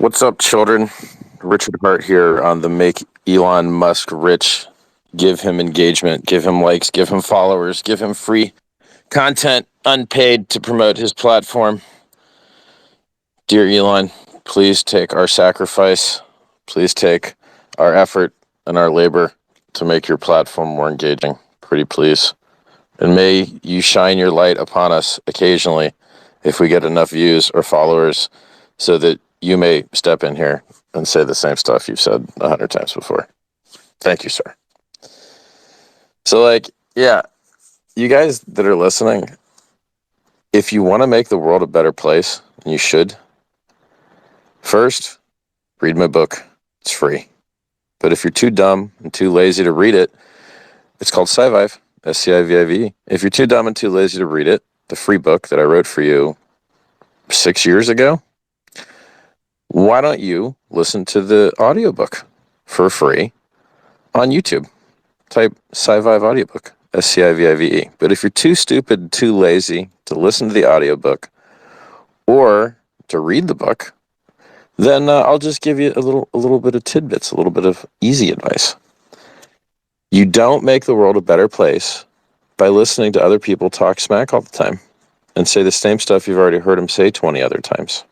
What's up, children? Richard Hart here on the Make Elon Musk Rich. Give him engagement, give him likes, give him followers, give him free content, unpaid to promote his platform. Dear Elon, please take our sacrifice. Please take our effort and our labor to make your platform more engaging. Pretty please. And may you shine your light upon us occasionally if we get enough views or followers so that you may step in here and say the same stuff you've said 100 times before. Thank you, sir. So, yeah, you guys that are listening, if you want to make the world a better place, and you should, first, read my book. It's free. But if you're too dumb and too lazy to read it, it's called Scivive, Scivive. If you're too dumb and too lazy to read it, the free book that I wrote for you 6 years ago, why don't you listen to the audiobook for free on YouTube? Type Scivive audiobook, Scivive. But if you're too stupid, too lazy to listen to the audiobook or to read the book, then I'll just give you a little bit of tidbits, a little bit of easy advice. You don't make the world a better place by listening to other people talk smack all the time and say the same stuff you've already heard them say 20 other times.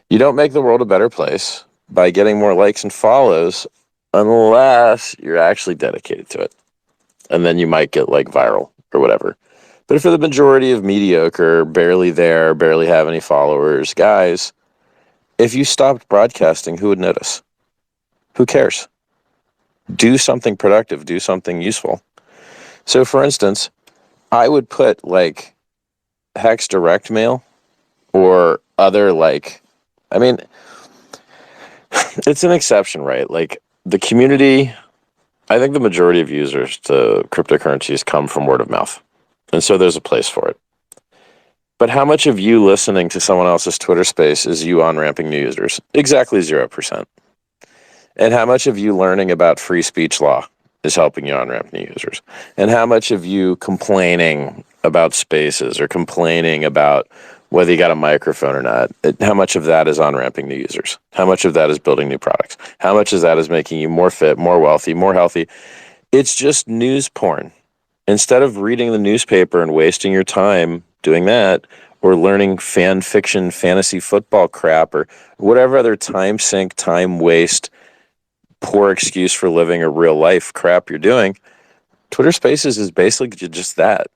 You don't make the world a better place by getting more likes and follows unless you're actually dedicated to it. And then you might get viral or whatever. But for the majority of mediocre, barely there, barely have any followers, guys, if you stopped broadcasting, who would notice? Who cares? Do something productive, do something useful. So for instance, I would put Hex Direct Mail or other it's an exception, right? The community, I think the majority of users to cryptocurrencies come from word of mouth. And so there's a place for it. But how much of you listening to someone else's Twitter space is you on-ramping new users? Exactly 0%. And how much of you learning about free speech law is helping you on-ramp new users? And how much of you complaining about spaces or complaining about whether you got a microphone or not, how much of that is on-ramping new users? How much of that is building new products? How much of that is making you more fit, more wealthy, more healthy? It's just news porn. Instead of reading the newspaper and wasting your time doing that, or learning fan fiction, fantasy football crap, or whatever other time sink, time waste, poor excuse for living a real life crap you're doing, Twitter Spaces is basically just that.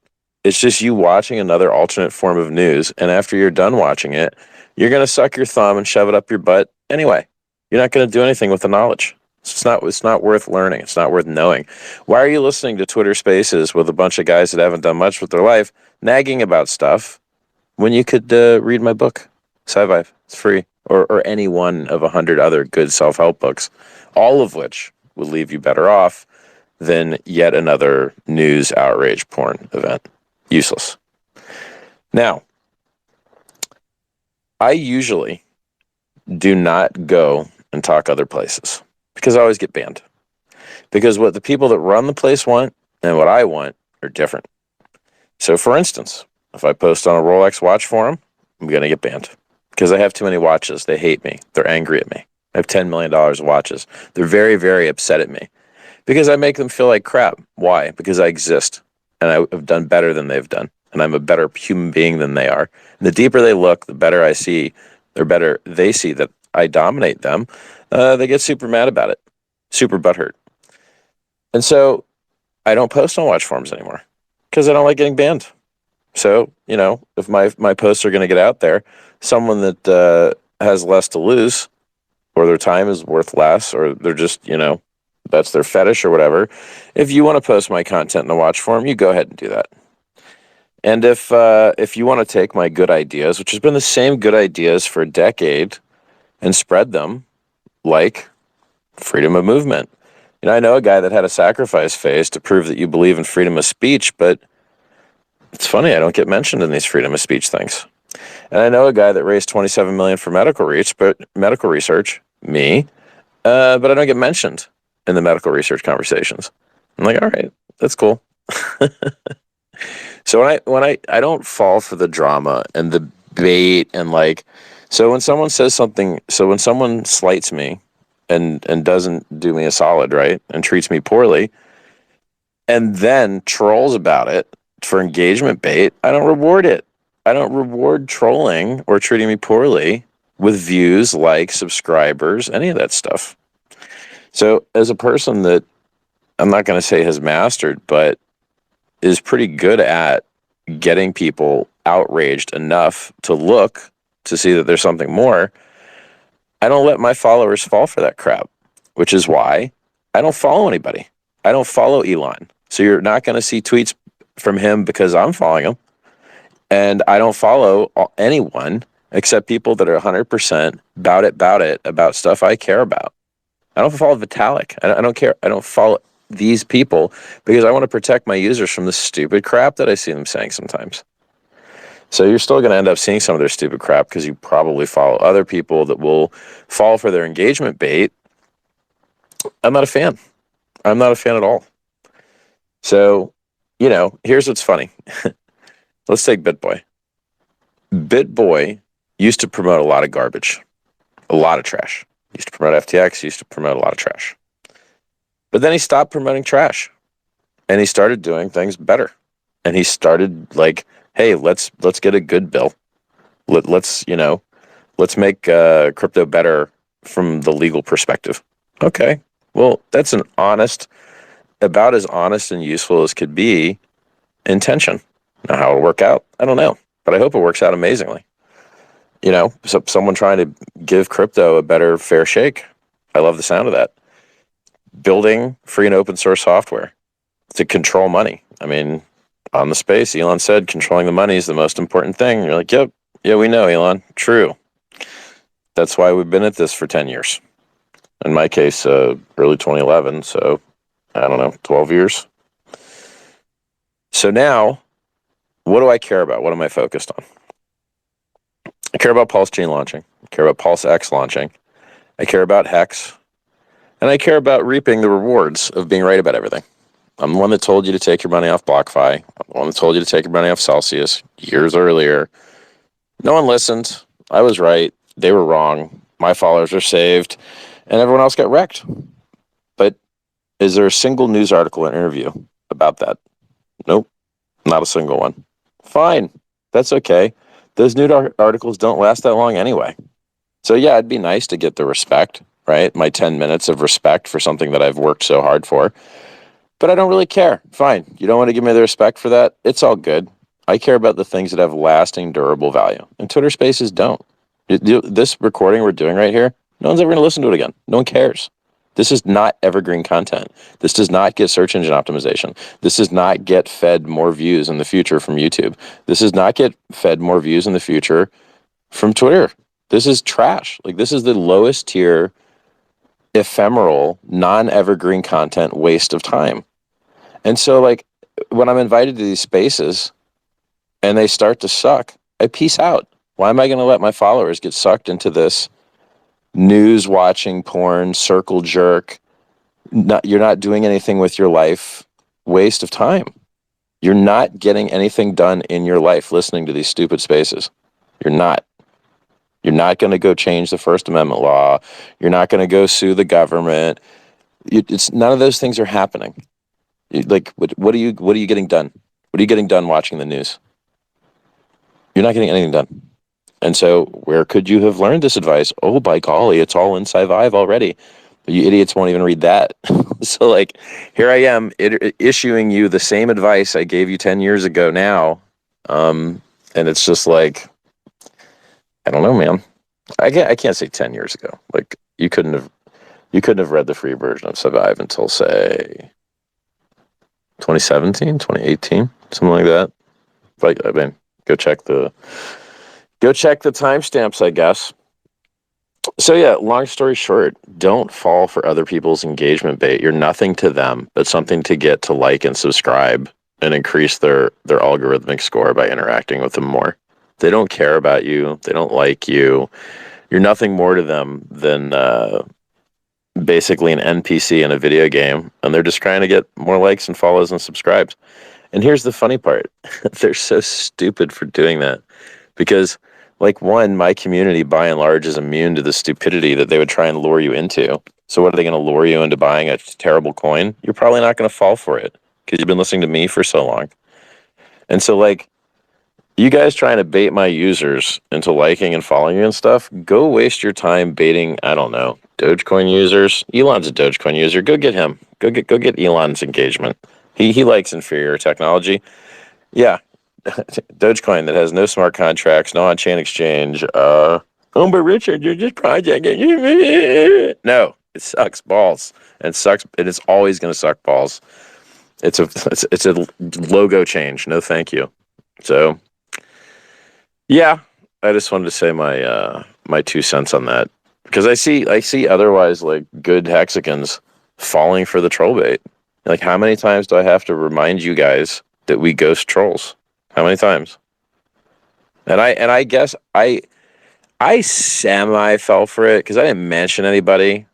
It's just you watching another alternate form of news, and after you're done watching it, you're going to suck your thumb and shove it up your butt anyway. You're not going to do anything with the knowledge. It's not worth learning. It's not worth knowing. Why are you listening to Twitter Spaces with a bunch of guys that haven't done much with their life, nagging about stuff, when you could read my book, Scivive? It's free. Or any one of 100 other good self-help books, all of which will leave you better off than yet another news outrage porn event. Useless. Now, I usually do not go and talk other places because I always get banned. Because what the people that run the place want and what I want are different. So, for instance, if I post on a Rolex watch forum, I'm going to get banned because I have too many watches. They hate me. They're angry at me. I have $10 million of watches. They're very, very upset at me because I make them feel like crap. Why? Because I exist. And I have done better than they've done. And I'm a better human being than they are. And the deeper they look, the better I see, or better they see that I dominate them. They get super mad about it. Super butthurt. And so I don't post on watch forums anymore because I don't like getting banned. So, if my posts are going to get out there, someone that has less to lose, or their time is worth less, or they're just, that's their fetish or whatever. If you want to post my content in a watch forum, you go ahead and do that. And if you want to take my good ideas, which has been the same good ideas for a decade, and spread them, like freedom of movement. I know a guy that had a sacrifice phase to prove that you believe in freedom of speech, but it's funny, I don't get mentioned in these freedom of speech things. And I know a guy that raised $27 million for medical research, me, but I don't get mentioned in the medical research conversations. I'm like, all right, that's cool. So when I don't fall for the drama and the bait and So when someone says something, so when someone slights me and doesn't do me a solid, right, and treats me poorly, and then trolls about it for engagement bait, I don't reward it. I don't reward trolling or treating me poorly with views, likes, subscribers, any of that stuff. So as a person that I'm not going to say has mastered, but is pretty good at getting people outraged enough to look to see that there's something more, I don't let my followers fall for that crap, which is why I don't follow anybody. I don't follow Elon. So you're not going to see tweets from him because I'm following him. And I don't follow anyone except people that are 100% about it, about stuff I care about. I don't follow Vitalik. I don't care. I don't follow these people because I want to protect my users from the stupid crap that I see them saying sometimes. So you're still going to end up seeing some of their stupid crap because you probably follow other people that will fall for their engagement bait. I'm not a fan. I'm not a fan at all. So, here's what's funny. Let's take BitBoy. BitBoy used to promote a lot of garbage, a lot of trash. He used to promote FTX, used to promote a lot of trash. But then he stopped promoting trash and he started doing things better. And he started like, hey, let's get a good bill. Let's make crypto better from the legal perspective. Okay, well, that's about as honest and useful as could be intention. Now, how it'll work out, I don't know, but I hope it works out amazingly. So someone trying to give crypto a better fair shake. I love the sound of that. Building free and open source software to control money. I mean, on the space, Elon said controlling the money is the most important thing. You're like, yep, yeah, we know, Elon. True. That's why we've been at this for 10 years. In my case, early 2011, so I don't know, 12 years. So now, what do I care about? What am I focused on? I care about Pulse Chain launching. I care about Pulse X launching. I care about Hex. And I care about reaping the rewards of being right about everything. I'm the one that told you to take your money off BlockFi. I'm the one that told you to take your money off Celsius years earlier. No one listened. I was right. They were wrong. My followers are saved. And everyone else got wrecked. But is there a single news article and interview about that? Nope. Not a single one. Fine. That's okay. Those news articles don't last that long anyway. So yeah, it'd be nice to get the respect, right? My 10 minutes of respect for something that I've worked so hard for. But I don't really care. Fine. You don't want to give me the respect for that? It's all good. I care about the things that have lasting, durable value. And Twitter Spaces don't. This recording we're doing right here, no one's ever going to listen to it again. No one cares. This is not evergreen content. This does not get search engine optimization. This does not get fed more views in the future from YouTube. This does not get fed more views in the future from Twitter. This is trash. Like, this is the lowest tier, ephemeral, non-evergreen content waste of time. And so, like, when I'm invited to these spaces and they start to suck, I peace out. Why am I going to let my followers get sucked into this news watching porn, circle jerk, you're not doing anything with your life, waste of time? You're not getting anything done in your life listening to these stupid spaces. You're not. You're not going to go change the First Amendment law. You're not going to go sue the government. It's none of those things are happening. Like, what are you getting done? What are you getting done watching the news? You're not getting anything done. And so where could you have learned this advice? Oh, by golly, it's all inside Vive already. You idiots won't even read that. So, like, here I am issuing you the same advice I gave you 10 years ago now. And it's just like, I don't know, man. I can't say 10 years ago. Like, you couldn't have read the free version of Survive until, say, 2017, 2018, something like that. Like, I mean, go check the timestamps, I guess. So yeah, long story short, don't fall for other people's engagement bait. You're nothing to them, but something to get to like and subscribe and increase their algorithmic score by interacting with them more. They don't care about you. They don't like you. You're nothing more to them than basically an NPC in a video game, and they're just trying to get more likes and follows and subscribes. And here's the funny part. They're so stupid for doing that, because Like, one, my community by and large is immune to the stupidity that they would try and lure you into. So what are they going to lure you into buying a terrible coin? You're probably not going to fall for it because you've been listening to me for so long. And so, like, you guys trying to bait my users into liking and following you and stuff, go waste your time baiting, I don't know, Dogecoin users. Elon's a Dogecoin user. Go get him. Go get Elon's engagement. He likes inferior technology. Yeah. Dogecoin that has no smart contracts, no on-chain exchange. Oh, but Richard, you're just projecting. No, it sucks balls. And it sucks, and it's always going to suck balls. It's a logo change. No, thank you. So, yeah, I just wanted to say my 2 cents on that because I see otherwise like good hexagons falling for the troll bait. Like, how many times do I have to remind you guys that we ghost trolls? How many times? And I guess I semi fell for it because I didn't mention anybody.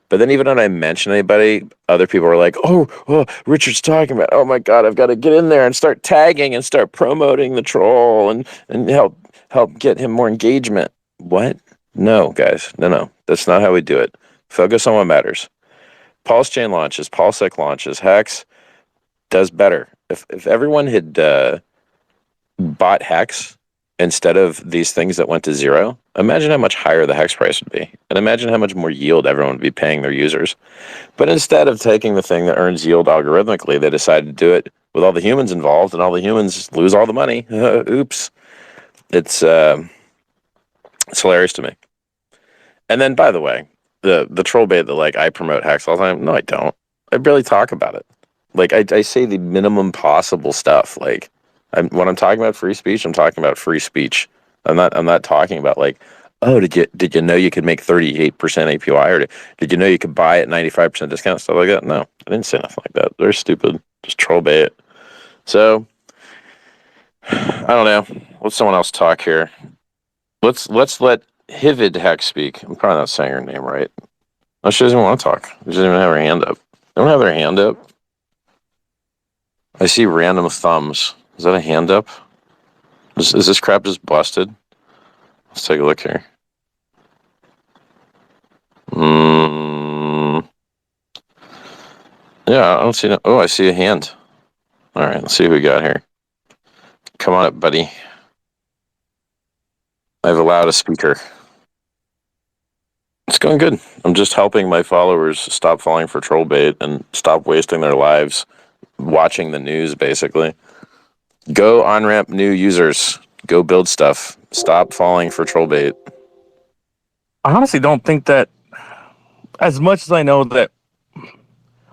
But then even when I mention anybody, other people were like, oh, Richard's talking about, oh my God, I've got to get in there and start tagging and start promoting the troll and help get him more engagement. What? No, guys. No. That's not how we do it. Focus on what matters. Pulse Chain launches, PulseSec launches, Hex does better. If everyone had bought Hex instead of these things that went to zero, imagine how much higher the Hex price would be. And imagine how much more yield everyone would be paying their users. But instead of taking the thing that earns yield algorithmically, they decided to do it with all the humans involved, and all the humans lose all the money. Oops. It's hilarious to me. And then, by the way, the troll bait that like I promote Hex all the time. No, I don't. I barely talk about it. Like I say the minimum possible stuff. Like when I'm talking about free speech, I'm talking about free speech. I'm not talking about like, oh, did you know you could make 38% APY, or did you know you could buy at 95% discount, stuff like that? No, I didn't say nothing like that. They're stupid. Just troll bait. So I don't know. Let someone else talk here. Let's let Hivid Hex speak. I'm probably not saying her name right. No, she doesn't want to talk. She doesn't even have her hand up. They don't have their hand up. I see random thumbs. Is that a hand up? Is this crap just busted? Let's take a look here. Yeah, I don't see no. Oh, I see a hand. All right, let's see who we got here. Come on up, buddy. I've allowed a speaker. It's going good. I'm just helping my followers stop falling for troll bait and stop wasting their lives watching the news, basically. Go on-ramp new users. Go build stuff. Stop falling for troll bait. I honestly don't think that, as much as I know that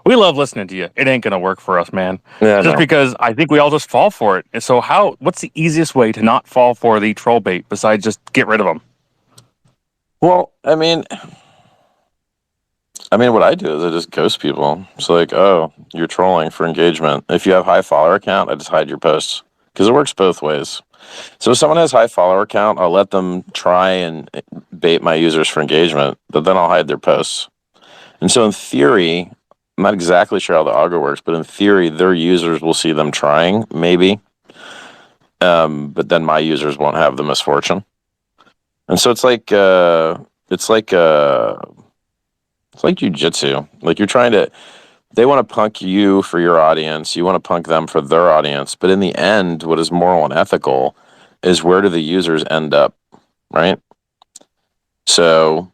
we love listening to you, it ain't gonna work for us, man. Yeah, Just no. because I think we all just fall for it. And so what's the easiest way to not fall for the troll bait besides just get rid of them? Well, I mean, what I do is I just ghost people. It's like, oh, you're trolling for engagement. If you have high follower count, I just hide your posts because it works both ways. So if someone has high follower count, I'll let them try and bait my users for engagement, but then I'll hide their posts. And so in theory, I'm not exactly sure how the algo works, but in theory, their users will see them trying, maybe. But then my users won't have the misfortune. And so it's like jujitsu. Like you're trying to, they want to punk you for your audience. You want to punk them for their audience. But in the end, what is moral and ethical is where do the users end up, right? So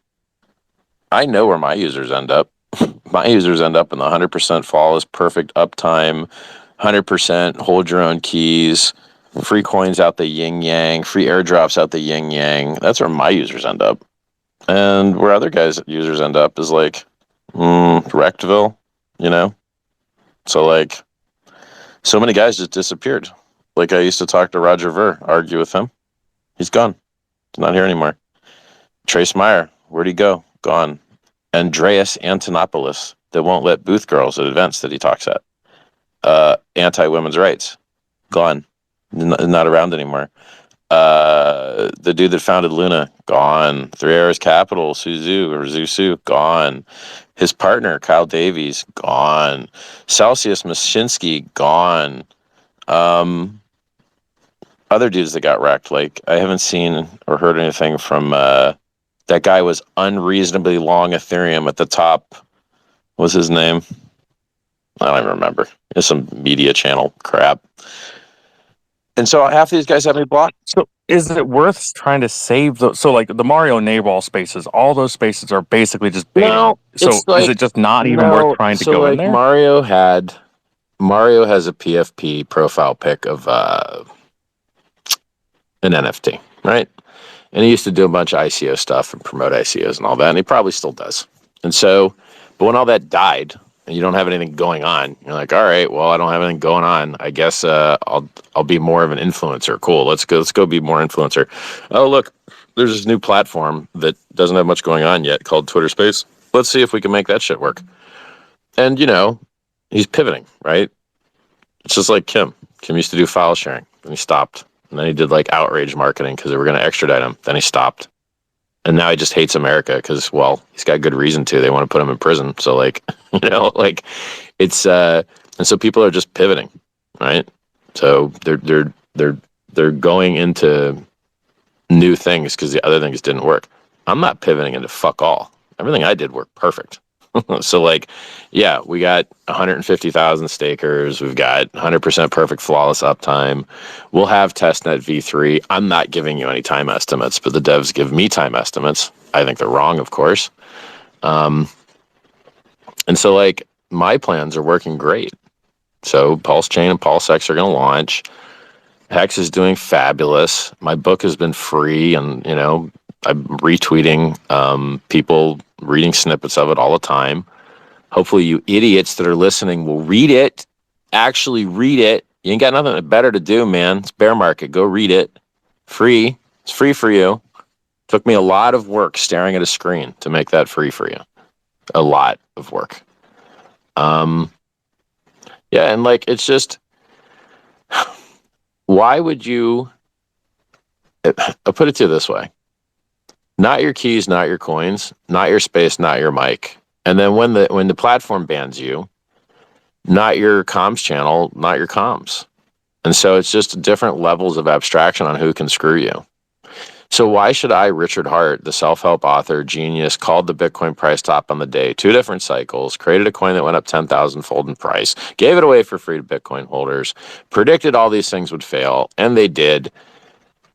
I know where my users end up. My users end up in the 100% flawless, perfect uptime, 100% hold your own keys, free coins out the yin yang, free airdrops out the yin yang. That's where my users end up. And where other guys' users end up is like Rectville, you know? So like, so many guys just disappeared. Like I used to talk to Roger Ver, argue with him. He's gone. He's not here anymore. Trace Meyer, where'd he go? Gone. Andreas Antonopoulos, that won't let booth girls at events that he talks at. Anti-women's rights, gone. Not around anymore. The dude that founded Luna, gone. 3 Arrows Capital, Suzu, gone. His partner, Kyle Davies, gone. Celsius Mashinsky, gone. other dudes that got wrecked. Like, I haven't seen or heard anything from that guy was unreasonably long Ethereum at the top. What's his name? I don't even remember. It's some media channel crap. And so half these guys have me blocked. So is it worth trying to save those? So like the Mario Nayball spaces, all those spaces are basically just baiting. No, so it's like, is it just not even worth trying to go in there? Mario has a PFP profile pic of an NFT, right? And he used to do a bunch of ICO stuff and promote ICOs and all that, and he probably still does. And so, but when all that died and you don't have anything going on, you're like, all right, well, I don't have anything going on. I guess I'll be more of an influencer. Cool, let's go be more influencer. Oh, look, there's this new platform that doesn't have much going on yet called Twitter Space. Let's see if we can make that shit work. And he's pivoting, right? It's just like Kim. Kim used to do file sharing, and he stopped. And then he did like outrage marketing because they were going to extradite him. Then he stopped. And now he just hates America because, well, he's got good reason to. They want to put him in prison. So like, it's and so people are just pivoting, right? So they're going into new things because the other things didn't work. I'm not pivoting into fuck all. Everything I did worked perfect. So like, yeah, we got 150,000 stakers. We've got 100% perfect flawless uptime. We'll have testnet v3. I'm not giving you any time estimates, but the devs give me time estimates. I think they're wrong, of course. And so like my plans are working great. So Pulse Chain and PulseX are going to launch. Hex is doing fabulous. My book has been free, and I'm retweeting people reading snippets of it all the time. Hopefully you idiots that are listening will read it. Actually read it. You ain't got nothing better to do, man. It's bear market. Go read it. Free. It's free for you. Took me a lot of work staring at a screen to make that free for you. A lot of work. Yeah, and like, it's just, why would you, I'll put it to you this way. Not your keys, not your coins, not your space, not your mic. And then when the platform bans you, not your comms channel, not your comms. And so it's just different levels of abstraction on who can screw you. So why should I, Richard Hart, the self-help author, genius, called the Bitcoin price top on the day, 2 different cycles, created a coin that went up 10,000 fold in price, gave it away for free to Bitcoin holders, predicted all these things would fail, and they did.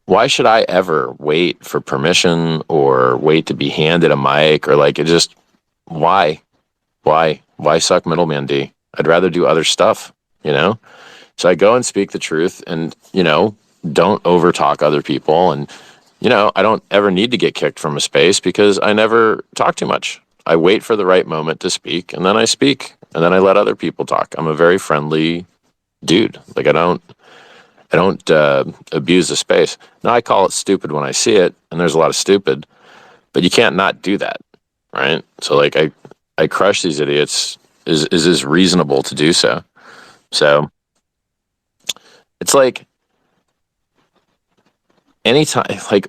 Why should I ever wait for permission or wait to be handed a mic or like it just, why suck middleman D? I'd rather do other stuff, So I go and speak the truth and, don't overtalk other people. And, I don't ever need to get kicked from a space because I never talk too much. I wait for the right moment to speak and then I speak and then I let other people talk. I'm a very friendly dude. Like I don't abuse the space. Now I call it stupid when I see it, and there's a lot of stupid, but you can't not do that, right? So like I crush these idiots. Is this reasonable to do so? So it's like anytime, like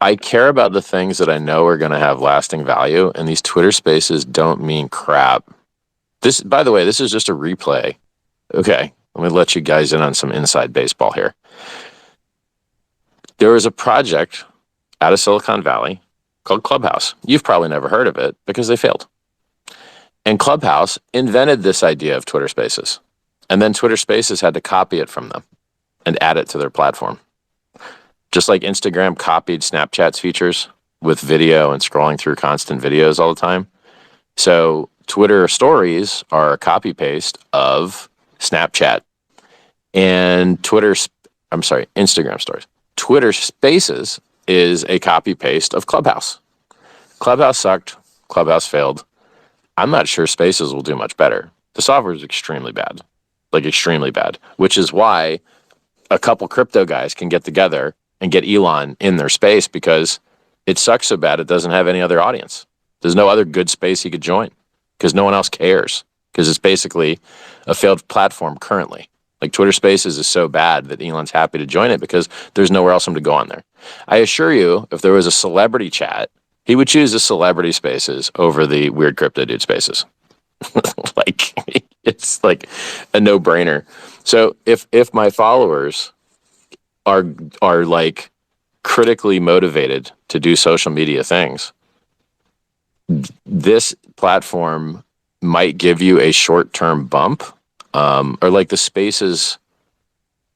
I care about the things that I know are going to have lasting value, and these Twitter spaces don't mean crap. This, by the way, this is just a replay. Okay. Let me let you guys in on some inside baseball here. There was a project out of Silicon Valley called Clubhouse. You've probably never heard of it because they failed. And Clubhouse invented this idea of Twitter Spaces. And then Twitter Spaces had to copy it from them and add it to their platform. Just like Instagram copied Snapchat's features with video and scrolling through constant videos all the time. So Twitter Stories are a copy paste of Snapchat. And Instagram Stories. Twitter Spaces is a copy paste of Clubhouse. Clubhouse sucked. Clubhouse failed. I'm not sure Spaces will do much better. The software is extremely bad, like extremely bad, which is why a couple crypto guys can get together and get Elon in their space because it sucks so bad it doesn't have any other audience. There's no other good space he could join because no one else cares because it's basically a failed platform currently. Like Twitter Spaces is so bad that Elon's happy to join it because there's nowhere else for him to go on there. I assure you, if there was a celebrity chat, he would choose the celebrity spaces over the weird crypto dude spaces. Like, it's like a no-brainer. So if my followers, are like critically motivated to do social media things, this platform might give you a short-term bump, or like the Spaces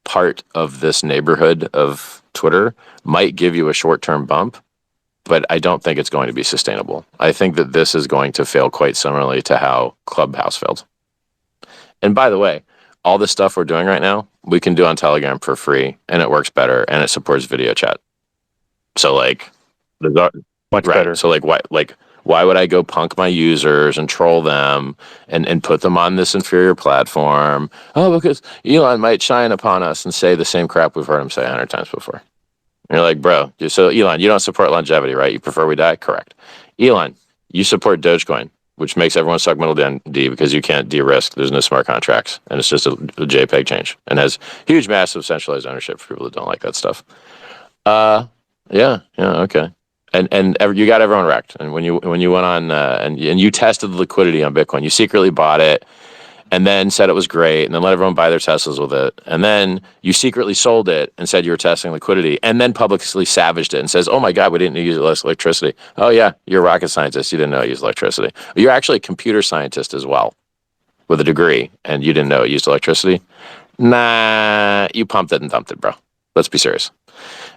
part of this neighborhood of Twitter might give you a short-term bump, but I don't think it's going to be sustainable. I think that this is going to fail quite similarly to how Clubhouse failed. And by the way, all the stuff we're doing right now, we can do on Telegram for free, and it works better, and it supports video chat. So like, Much right. better. So why would I go punk my users and troll them and put them on this inferior platform? Oh, because Elon might shine upon us and say the same crap we've heard him say 100 times before. And you're like, bro, so Elon, you don't support longevity, right? You prefer we die? Correct. Elon, you support Dogecoin, which makes everyone suck metal D because you can't de-risk. There's no smart contracts, and it's just a JPEG change and has huge, massive centralized ownership for people that don't like that stuff. Yeah, okay. And you got everyone wrecked. And when you went on and you tested the liquidity on Bitcoin, you secretly bought it and then said it was great and then let everyone buy their Teslas with it. And then you secretly sold it and said you were testing liquidity and then publicly savaged it and says, oh my God, we didn't use less electricity. Oh yeah, you're a rocket scientist. You didn't know it used electricity. You're actually a computer scientist as well with a degree and you didn't know it used electricity. Nah, you pumped it and dumped it, bro. Let's be serious.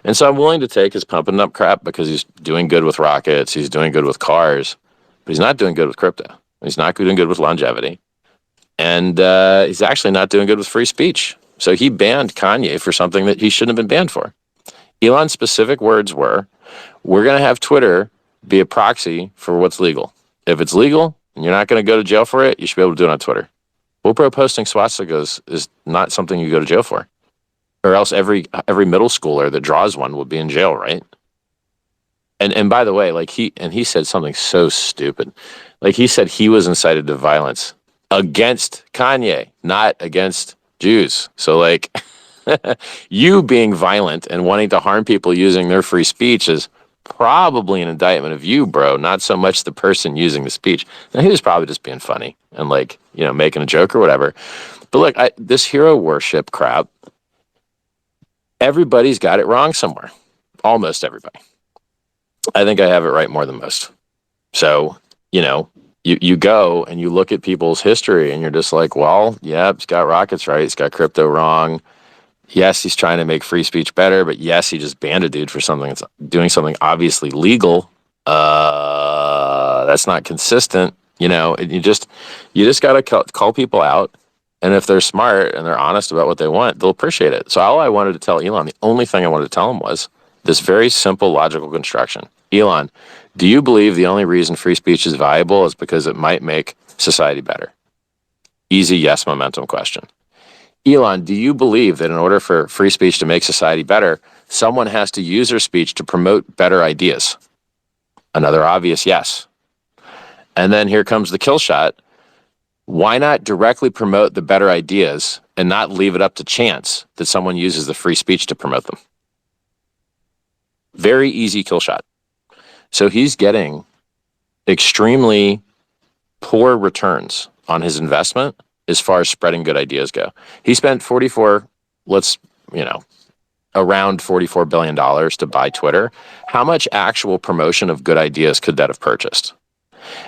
And so I'm willing to take his pumping up crap because he's doing good with rockets. He's doing good with cars, but he's not doing good with crypto. He's not doing good with longevity. And he's actually not doing good with free speech. So he banned Kanye for something that he shouldn't have been banned for. Elon's specific words were, we're going to have Twitter be a proxy for what's legal. If it's legal and you're not going to go to jail for it, you should be able to do it on Twitter. Well, bro, posting swastikas is not something you go to jail for. Or else every middle schooler that draws one would be in jail, right? And by the way, like he said something so stupid. Like he said he was incited to violence against Kanye, not against Jews. So like you being violent and wanting to harm people using their free speech is probably an indictment of you, bro, not so much the person using the speech. Now he was probably just being funny and like, making a joke or whatever. But look, this hero worship crap, everybody's got it wrong somewhere. Almost everybody. I think I have it right more than most. So, you go and you look at people's history and you're just like, well, yeah, he's got rockets right. He's got crypto wrong. Yes, he's trying to make free speech better, but yes, he just banned a dude for something that's doing something obviously legal. That's not consistent, and you just got to call people out. And if they're smart and they're honest about what they want, they'll appreciate it. So all I wanted to tell Elon, the only thing I wanted to tell him was this very simple logical construction. Elon, do you believe the only reason free speech is valuable is because it might make society better? Easy yes momentum question. Elon, do you believe that in order for free speech to make society better, someone has to use their speech to promote better ideas? Another obvious yes. And then here comes the kill shot. Why not directly promote the better ideas and not leave it up to chance that someone uses the free speech to promote them? Very easy kill shot. So he's getting extremely poor returns on his investment as far as spreading good ideas go. He spent around $44 billion to buy Twitter. How much actual promotion of good ideas could that have purchased?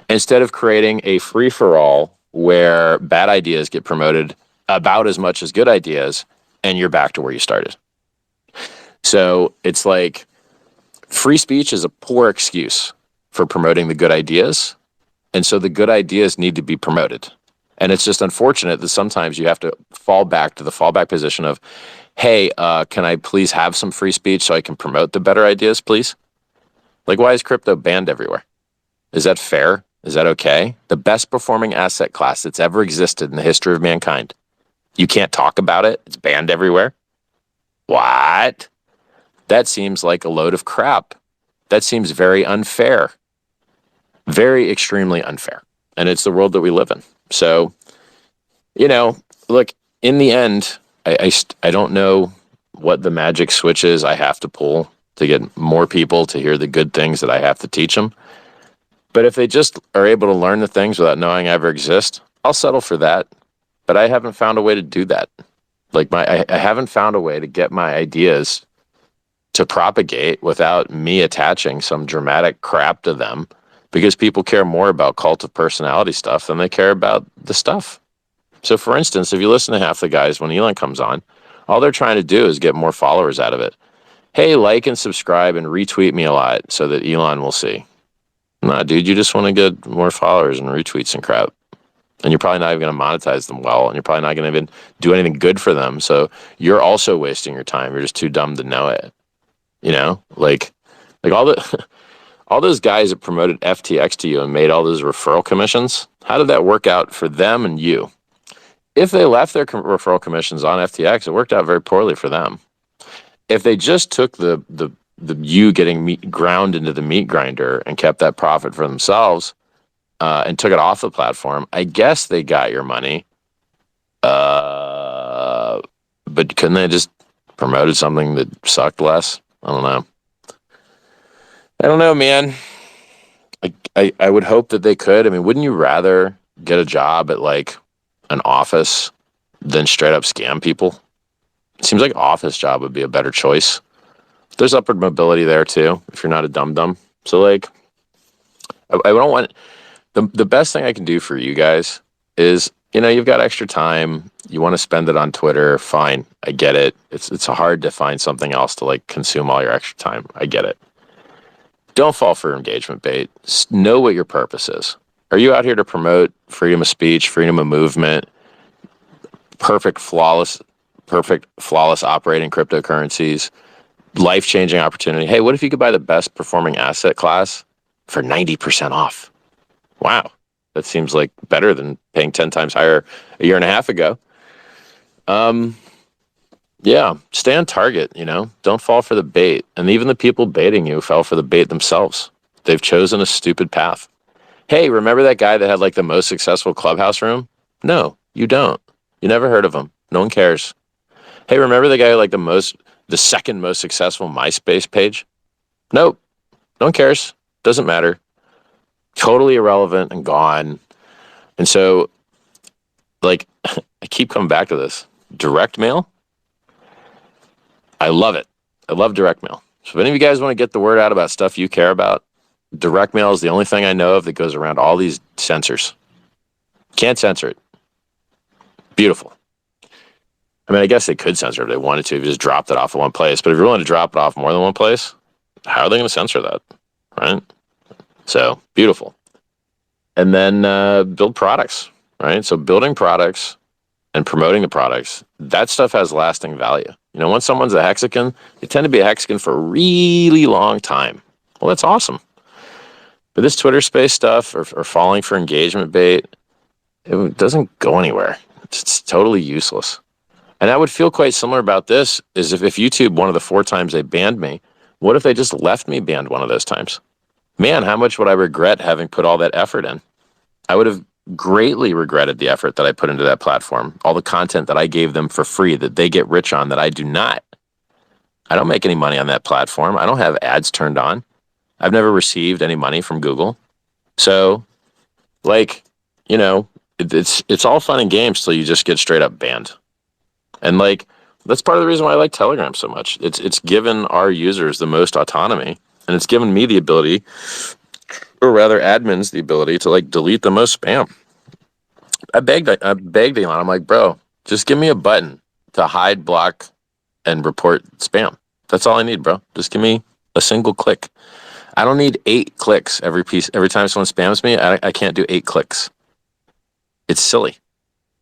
Instead of creating a free-for-all where bad ideas get promoted about as much as good ideas, and you're back to where you started. So it's like free speech is a poor excuse for promoting the good ideas, and so the good ideas need to be promoted. And it's just unfortunate that sometimes you have to fall back to the fallback position of, hey, can I please have some free speech so I can promote the better ideas, please? Like, why is crypto banned everywhere? Is that fair? Is that okay? The best performing asset class that's ever existed in the history of mankind. You can't talk about it. It's banned everywhere. What? That seems like a load of crap. That seems very unfair. Very extremely unfair. And it's the world that we live in. So, look, in the end, I don't know what the magic switch is I have to pull to get more people to hear the good things that I have to teach them. But if they just are able to learn the things without knowing I ever exist, I'll settle for that. But I haven't found a way to do that. Like I haven't found a way to get my ideas to propagate without me attaching some dramatic crap to them, because people care more about cult of personality stuff than they care about the stuff. So for instance, if you listen to half the guys when Elon comes on, all they're trying to do is get more followers out of it. Hey, like and subscribe and retweet me a lot so that Elon will see. Nah, dude, you just want to get more followers and retweets and crap. And you're probably not even going to monetize them well, and you're probably not going to even do anything good for them. So you're also wasting your time. You're just too dumb to know it. You know, like all the all those guys that promoted FTX to you and made all those referral commissions. How did that work out for them and you? If they left their referral commissions on FTX, it worked out very poorly for them. If they just took the you getting meat ground into the meat grinder and kept that profit for themselves, and took it off the platform, I guess they got your money. But couldn't they just promoted something that sucked less? I don't know. I don't know, man. I would hope that they could. I mean, wouldn't you rather get a job at like an office than straight up scam people? It seems like office job would be a better choice. There's upward mobility there too, if you're not a dum-dum. So like, I don't want, the best thing I can do for you guys is, you know, you've got extra time, you want to spend it on Twitter, fine, I get it. It's hard to find something else to like consume all your extra time. I get it. Don't fall for engagement bait. Know what your purpose is. Are you out here to promote freedom of speech, freedom of movement, perfect, flawless operating cryptocurrencies, life-changing opportunity? Hey, what if you could buy the best performing asset class for 90% off? Wow, that seems like better than paying 10 times higher a year and a half ago. Yeah, stay on target, you know, don't fall for the bait. And even the people baiting you fell for the bait themselves. They've chosen a stupid path. Hey, remember that guy that had like the most successful clubhouse room? No, you don't. You never heard of him. No one cares. Hey, remember the guy who like the second most successful MySpace page? Nope. No one cares. Doesn't matter. Totally irrelevant and gone. And so, like, I keep coming back to this. Direct mail? I love it. I love direct mail. So if any of you guys want to get the word out about stuff you care about, direct mail is the only thing I know of that goes around all these censors. Can't censor it. Beautiful. I mean, I guess they could censor it if they wanted to, if you just dropped it off of one place. But if you're willing to drop it off more than one place, how are they going to censor that? Right? So, beautiful. And then build products, right? So building products and promoting the products, that stuff has lasting value. You know, once someone's a hexagon, they tend to be a hexagon for a really long time. Well, that's awesome. But this Twitter space stuff or falling for engagement bait, it doesn't go anywhere. It's totally useless. And I would feel quite similar about this is if YouTube, one of the 4 times they banned me, what if they just left me banned one of those times? Man, how much would I regret having put all that effort in? I would have greatly regretted the effort that I put into that platform, all the content that I gave them for free that they get rich on that I do not. I don't make any money on that platform. I don't have ads turned on. I've never received any money from Google. So, like, you know, it's all fun and games till you just get straight up banned. And like, that's part of the reason why I like Telegram so much. It's given our users the most autonomy, and it's given me the ability, or rather admins the ability to like delete the most spam. I begged Elon. I'm like, bro, just give me a button to hide, block, and report spam. That's all I need, bro. Just give me a single click. I don't need 8 clicks every time someone spams me. I can't do 8 clicks. It's silly.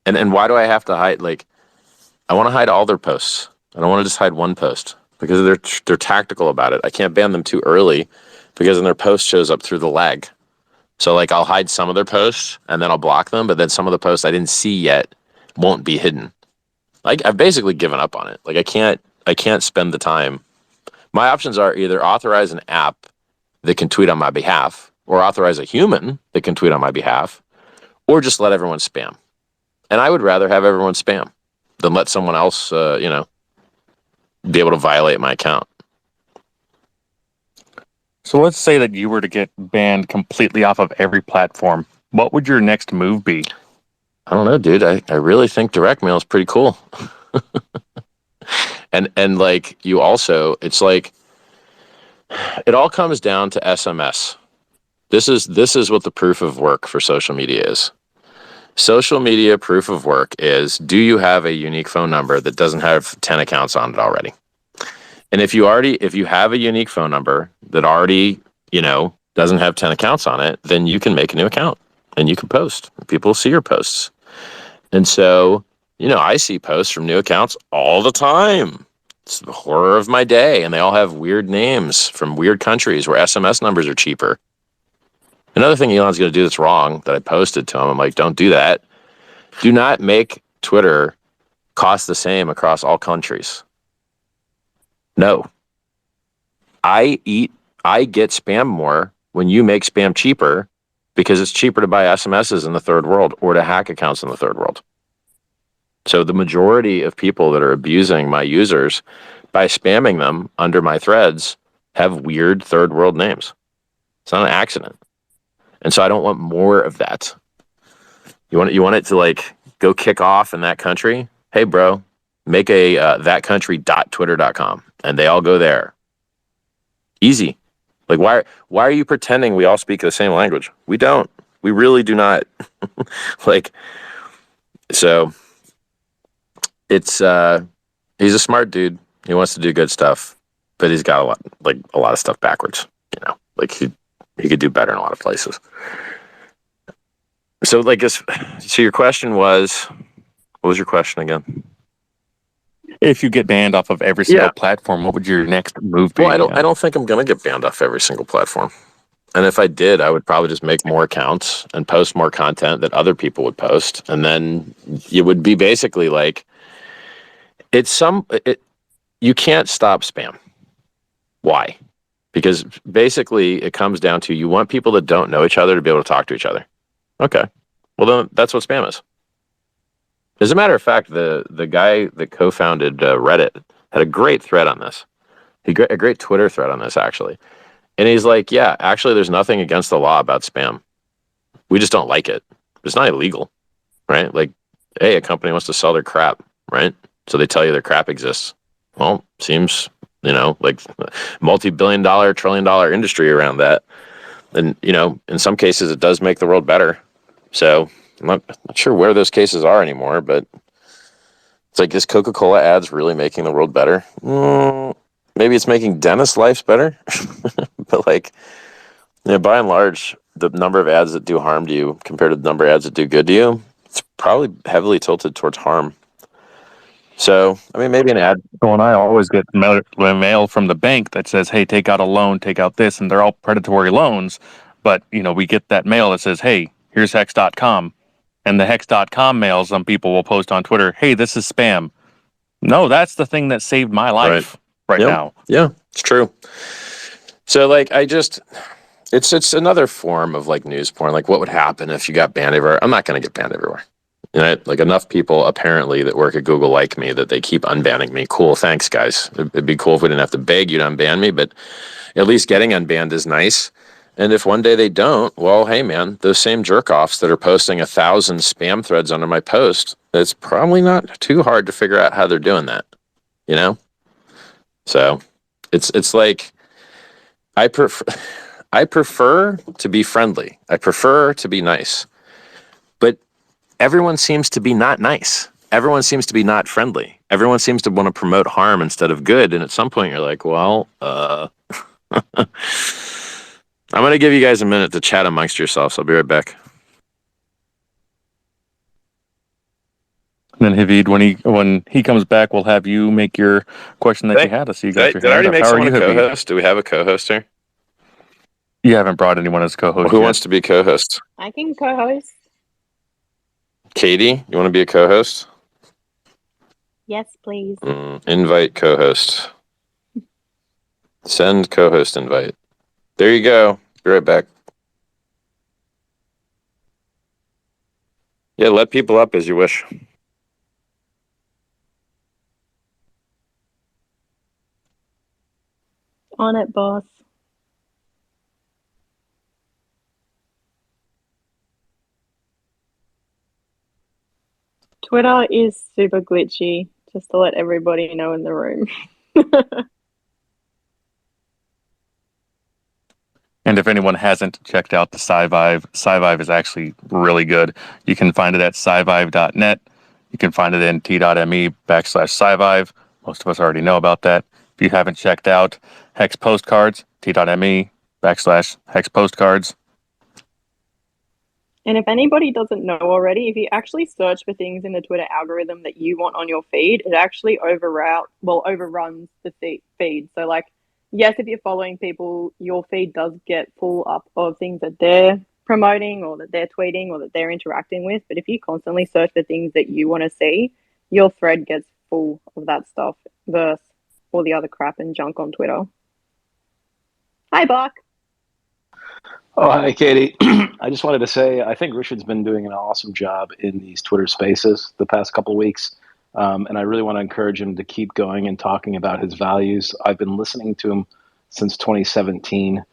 And why do I have to hide? Like, I want to hide all their posts. I don't want to just hide one post because they're tactical about it. I can't ban them too early because then their post shows up through the lag. So like I'll hide some of their posts and then I'll block them, but then some of the posts I didn't see yet won't be hidden. Like I've basically given up on it. Like I can't spend the time. My options are either authorize an app that can tweet on my behalf, or authorize a human that can tweet on my behalf, or just let everyone spam. And I would rather have everyone spam than let someone else, be able to violate my account. So let's say that you were to get banned completely off of every platform. What would your next move be? I don't know, dude. I really think direct mail is pretty cool. And like you also, it's like it all comes down to SMS. This is what the proof of work for social media is. Social media proof of work is, do you have a unique phone number that doesn't have 10 accounts on it already? And if you have a unique phone number that already, doesn't have 10 accounts on it, then you can make a new account and you can post. People see your posts. And so, I see posts from new accounts all the time. It's the horror of my day. And they all have weird names from weird countries where SMS numbers are cheaper. Another thing Elon's going to do that's wrong that I posted to him, I'm like, don't do that. Do not make Twitter cost the same across all countries. No. I get spam more when you make spam cheaper because it's cheaper to buy SMSs in the third world or to hack accounts in the third world. So the majority of people that are abusing my users by spamming them under my threads have weird third world names. It's not an accident. And so I don't want more of that. You want it to like go kick off in that country? Hey, bro, make a thatcountry.twitter.com and they all go there. Easy. Like why are you pretending we all speak the same language? We don't. We really do not. Like, so it's he's a smart dude. He wants to do good stuff, but he's got a lot of stuff backwards, Like he could do better in a lot of places. So so your question was, what was your question again? If you get banned off of every single platform, what would your next move be? Well, I don't think I'm going to get banned off every single platform. And if I did, I would probably just make more accounts and post more content that other people would post. And then it would be basically like, you can't stop spam. Why? Because basically it comes down to, you want people that don't know each other to be able to talk to each other. Okay. Well, then that's what spam is. As a matter of fact, the guy that co-founded Reddit had a great thread on this. A great Twitter thread on this, actually. And he's like, yeah, actually, there's nothing against the law about spam. We just don't like it. It's not illegal, right? Like, hey, a company wants to sell their crap, right? So they tell you their crap exists. Well, seems, like multi-billion-dollar, trillion-dollar industry around that. And, in some cases, it does make the world better. So I'm not sure where those cases are anymore, but it's like, is Coca-Cola ads really making the world better? Maybe it's making dentists' lives better. But by and large, the number of ads that do harm to you compared to the number of ads that do good to you, it's probably heavily tilted towards harm. So, maybe an ad. Well, and I always get mail from the bank that says, hey, take out a loan, take out this, and they're all predatory loans. But, we get that mail that says, hey, here's hex.com. And the hex.com mail, some people will post on Twitter, hey, this is spam. No, that's the thing that saved my life right now. Yeah, it's true. So, it's another form of news porn. Like, what would happen if you got banned everywhere? I'm not going to get banned everywhere. Enough people apparently that work at Google like me that they keep unbanning me. Cool, thanks, guys. It'd be cool if we didn't have to beg you to unban me, but at least getting unbanned is nice. And if one day they don't, well, hey, man, those same jerk-offs that are posting 1,000 spam threads under my post, it's probably not too hard to figure out how they're doing that, So it's like, I prefer to be friendly. I prefer to be nice. But everyone seems to be not nice. Everyone seems to be not friendly. Everyone seems to want to promote harm instead of good. And at some point you're like, well, I'm going to give you guys a minute to chat amongst yourselves. I'll be right back. And then Havid, when he comes back, we'll have you make your question that you had. I see you got your hand up. Did I already make someone a Havid? co-host? Do we have a co-host here? You haven't brought anyone as co-host Who yet. wants to be co-host? I can co-host. Katie, you want to be a co-host? Yes, please. Invite co-host. Send co-host invite. There you go. Be right back. Yeah, let people up as you wish. On it, boss. Twitter is super glitchy just to let everybody know in the room. And if anyone hasn't checked out the SciVive is actually really good. You can find it at scivive.net. You can find it in t.me/SciVive. Most of us already know about that. If you haven't checked out Hex Postcards, t.me/Hex Postcards. And if anybody doesn't know already, if you actually search for things in the Twitter algorithm that you want on your feed, it actually overruns the feed. So, like, yes, if you're following people, your feed does get full up of things that they're promoting or that they're tweeting or that they're interacting with. But if you constantly search for things that you want to see, your thread gets full of that stuff versus all the other crap and junk on Twitter. Hi, Buck. Oh, hi, Katie. I just wanted to say I think Richard's been doing an awesome job in these Twitter spaces the past couple of weeks. And I really want to encourage him to keep going and talking about his values. I've been listening to him since 2017.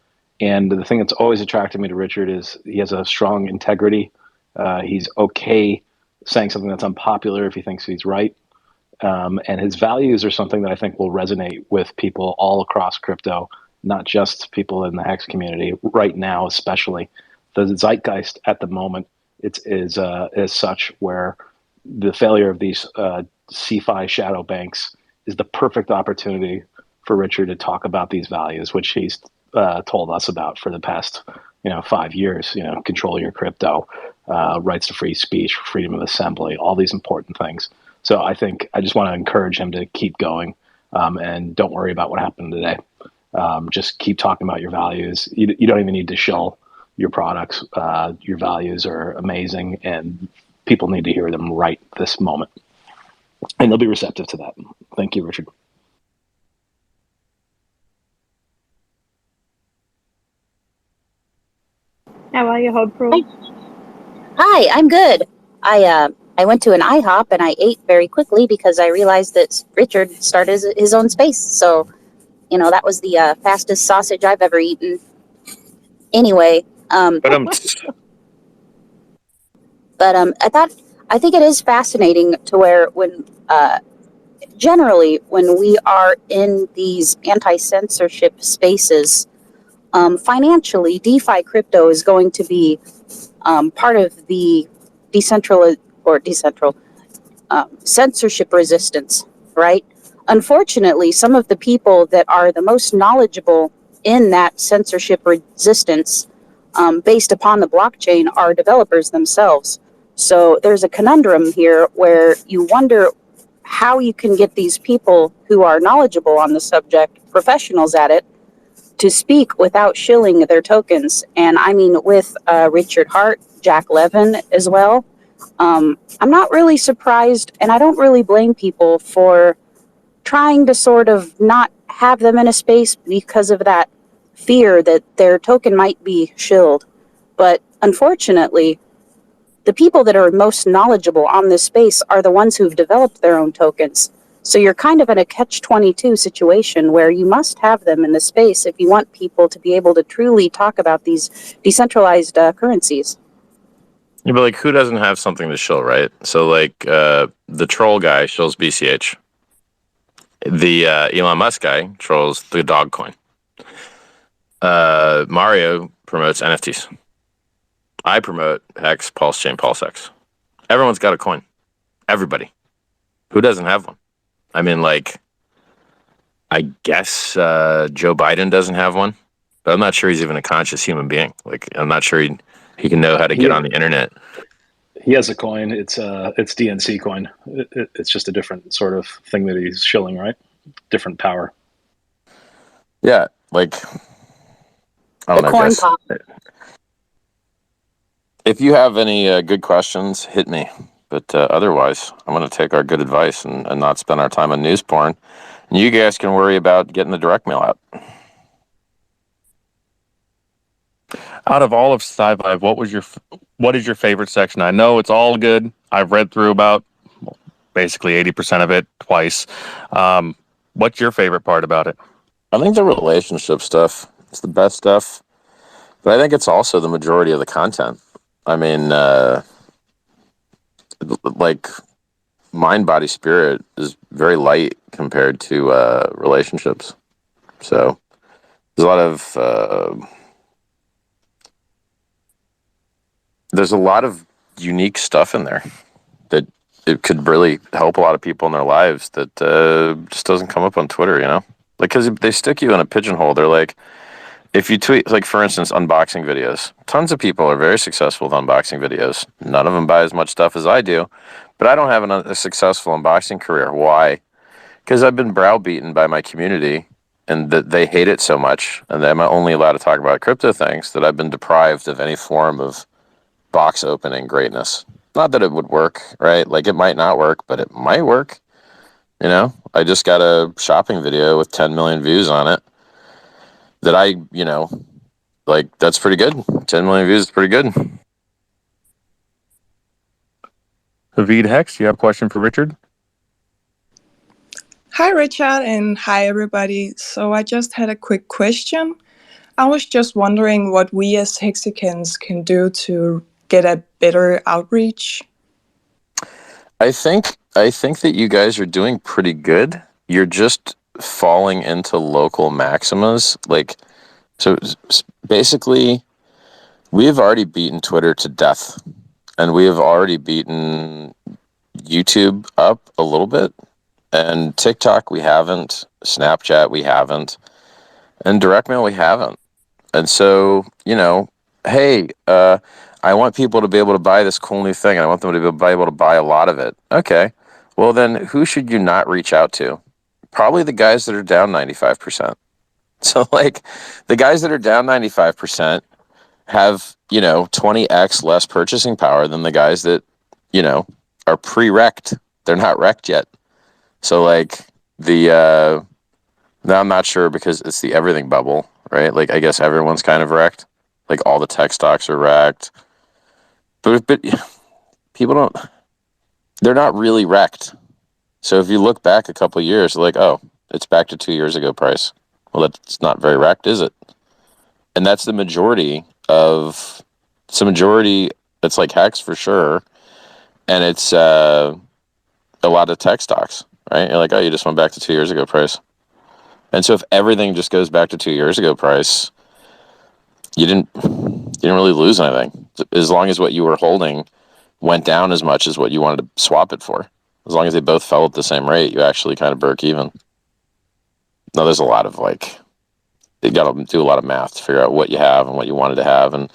And the thing that's always attracted me to Richard is he has a strong integrity. He's okay saying something that's unpopular if he thinks he's right. And his values are something that I think will resonate with people all across crypto, not just people in the Hex community right now, especially. The zeitgeist at the moment is such where the failure of these CeFi shadow banks is the perfect opportunity for Richard to talk about these values, which he's told us about for the past 5 years. Control your crypto, rights to free speech, freedom of assembly, all these important things. So I think I just want to encourage him to keep going, and don't worry about what happened today. Just keep talking about your values. You don't even need to shill your products. Your values are amazing, and people need to hear them right this moment. And they'll be receptive to that. Thank you, Richard. How are you, Hobcrawl? Hi, I'm good. I went to an IHOP and I ate very quickly because I realized that Richard started his own space. So, that was the fastest sausage I've ever eaten. Anyway, but I think it is fascinating to where generally when we are in these anti-censorship spaces, financially, DeFi crypto is going to be part of the censorship resistance, right? Unfortunately, some of the people that are the most knowledgeable in that censorship resistance, based upon the blockchain, are developers themselves. So there's a conundrum here where you wonder how you can get these people who are knowledgeable on the subject, professionals at it, to speak without shilling their tokens. And I mean, with Richard Hart, Jack Levin as well. I'm not really surprised, and I don't really blame people for trying to sort of not have them in a space because of that fear that their token might be shilled. But unfortunately, the people that are most knowledgeable on this space are the ones who've developed their own tokens. So you're kind of in a catch-22 situation where you must have them in the space if you want people to be able to truly talk about these decentralized currencies. Yeah, but who doesn't have something to shill, right? So the troll guy shills BCH. The Elon Musk guy trolls the Dogcoin. Mario promotes NFTs. I promote Hex, Pulse Chain, PulseX. Everyone's got a coin. Everybody. Who doesn't have one? I mean, I guess Joe Biden doesn't have one, but I'm not sure he's even a conscious human being. I'm not sure he can know how to get on the internet. He has a coin. It's DNC coin. It's just a different sort of thing that he's shilling, right? Different power. Yeah, I don't know, guys. If you have any good questions, hit me. But otherwise, I'm going to take our good advice and not spend our time on news porn. And you guys can worry about getting the direct mail out. Out of all of SciVive, what is your favorite section? I know it's all good. I've read through about basically 80% of it twice. What's your favorite part about it? I think the relationship stuff is the best stuff, but I think it's also the majority of the content. I mean, mind, body, spirit is very light compared to relationships. So there's a lot of unique stuff in there that it could really help a lot of people in their lives that just doesn't come up on Twitter, you know? Like, because they stick you in a pigeonhole. They're like, if you tweet, like, for instance, unboxing videos, tons of people are very successful with unboxing videos. None of them buy as much stuff as I do, but I don't have a successful unboxing career. Why? Because I've been browbeaten by my community and that they hate it so much, and I'm only allowed to talk about crypto things, that I've been deprived of any form of box opening greatness. Not that it would work, right? Like, it might not work, but it might work. You know, I just got a shopping video with 10 million views on it that like, that's pretty good. 10 million views is pretty good. Havid Hex, you have a question for Richard? Hi, Richard, and hi, everybody. So I just had a quick question. I was just wondering what we as Hexicans can do to get a better outreach. I think that you guys are doing pretty good. You're just falling into local maximas. Like, so basically, we have already beaten Twitter to death, and we have already beaten YouTube up a little bit, and TikTok we haven't, Snapchat we haven't, and direct mail we haven't. And so, hey, I want people to be able to buy this cool new thing, and I want them to be able to buy a lot of it. Okay, well then, who should you not reach out to? Probably the guys that are down 95%. So, like, the guys that are down 95% have, 20x less purchasing power than the guys that, are pre-wrecked. They're not wrecked yet. So, like, now I'm not sure because it's the everything bubble, right? Like, I guess everyone's kind of wrecked. Like, all the tech stocks are wrecked. But people they're not really wrecked. So if you look back a couple of years, like, oh, it's back to 2 years ago price. Well, that's not very wrecked, is it? And that's the majority that's like Hex for sure. And it's a lot of tech stocks, right? You're like, oh, you just went back to 2 years ago price. And so if everything just goes back to 2 years ago price, you didn't really lose anything. As long as what you were holding went down as much as what you wanted to swap it for. As long as they both fell at the same rate, you actually kind of broke even. Now, there's a lot of, like, you got to do a lot of math to figure out what you have and what you wanted to have. And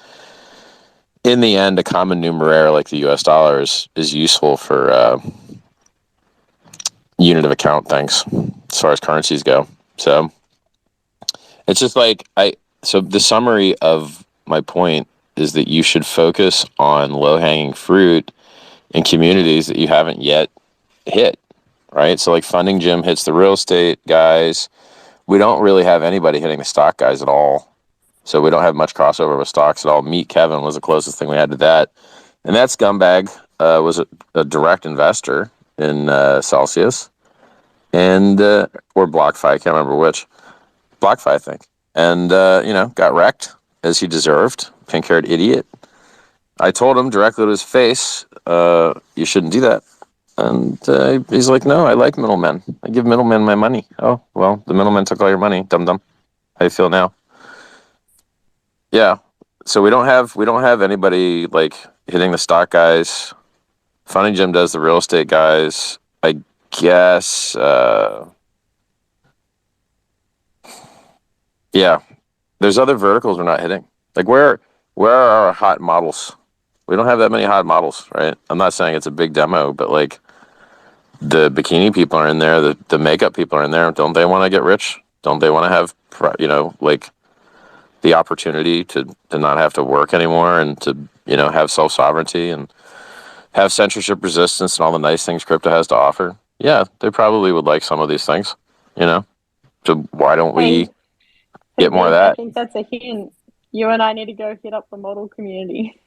in the end, a common numeraire like the US dollar is useful for unit of account things as far as currencies go. So it's just like, so the summary of my point is that you should focus on low-hanging fruit in communities that you haven't yet hit, right? So, like, Funding Jim hits the real estate guys. We don't really have anybody hitting the stock guys at all. So we don't have much crossover with stocks at all. Meet Kevin was the closest thing we had to that. And that scumbag was a direct investor in Celsius and or BlockFi. I can't remember which. BlockFi, I think. And, got wrecked as he deserved. Pink-haired idiot. I told him directly to his face, you shouldn't do that. And he's like, no, I like middlemen. I give middlemen my money. Oh, well, the middlemen took all your money, dum-dum. How you feel now? Yeah. So we don't have anybody, like, hitting the stock guys. Funny Jim does the real estate guys. I guess, yeah. There's other verticals we're not hitting. Like, where are our hot models? We don't have that many hot models, right? I'm not saying it's a big demo, but, like, the bikini people are in there, the makeup people are in there. Don't they want to get rich? Don't they want to have, like, the opportunity to not have to work anymore and to, have self-sovereignty and have censorship resistance and all the nice things crypto has to offer? Yeah, they probably would like some of these things, So why don't we get more of that? I think that's a hint. You and I need to go hit up the model community.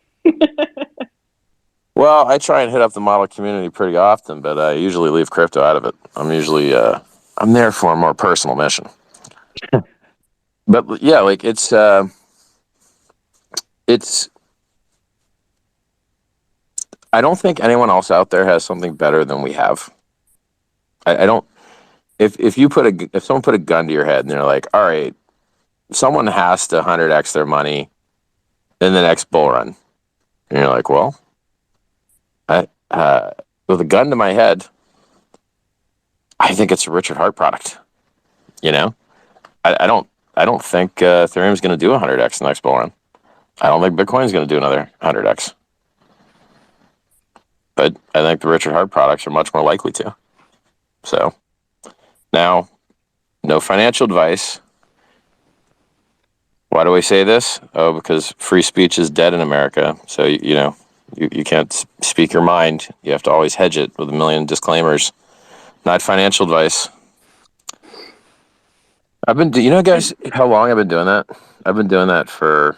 Well, I try and hit up the model community pretty often, but I usually leave crypto out of it. I'm usually I'm there for a more personal mission. But yeah, like, it's I don't think anyone else out there has something better than we have. I don't. If someone put a gun to your head and they're like, all right, someone has to 100x their money in the next bull run, and you're like, well, with a gun to my head, I think it's a Richard Hart product. You know, I don't think Ethereum's going to do 100x the next bull run. I don't think Bitcoin's going to do another 100x. But I think the Richard Hart products are much more likely to. So now, no financial advice. Why do we say this? Oh, because free speech is dead in America. So, you can't speak your mind. You have to always hedge it with a million disclaimers. Not financial advice. Guys, how long I've been doing that? I've been doing that for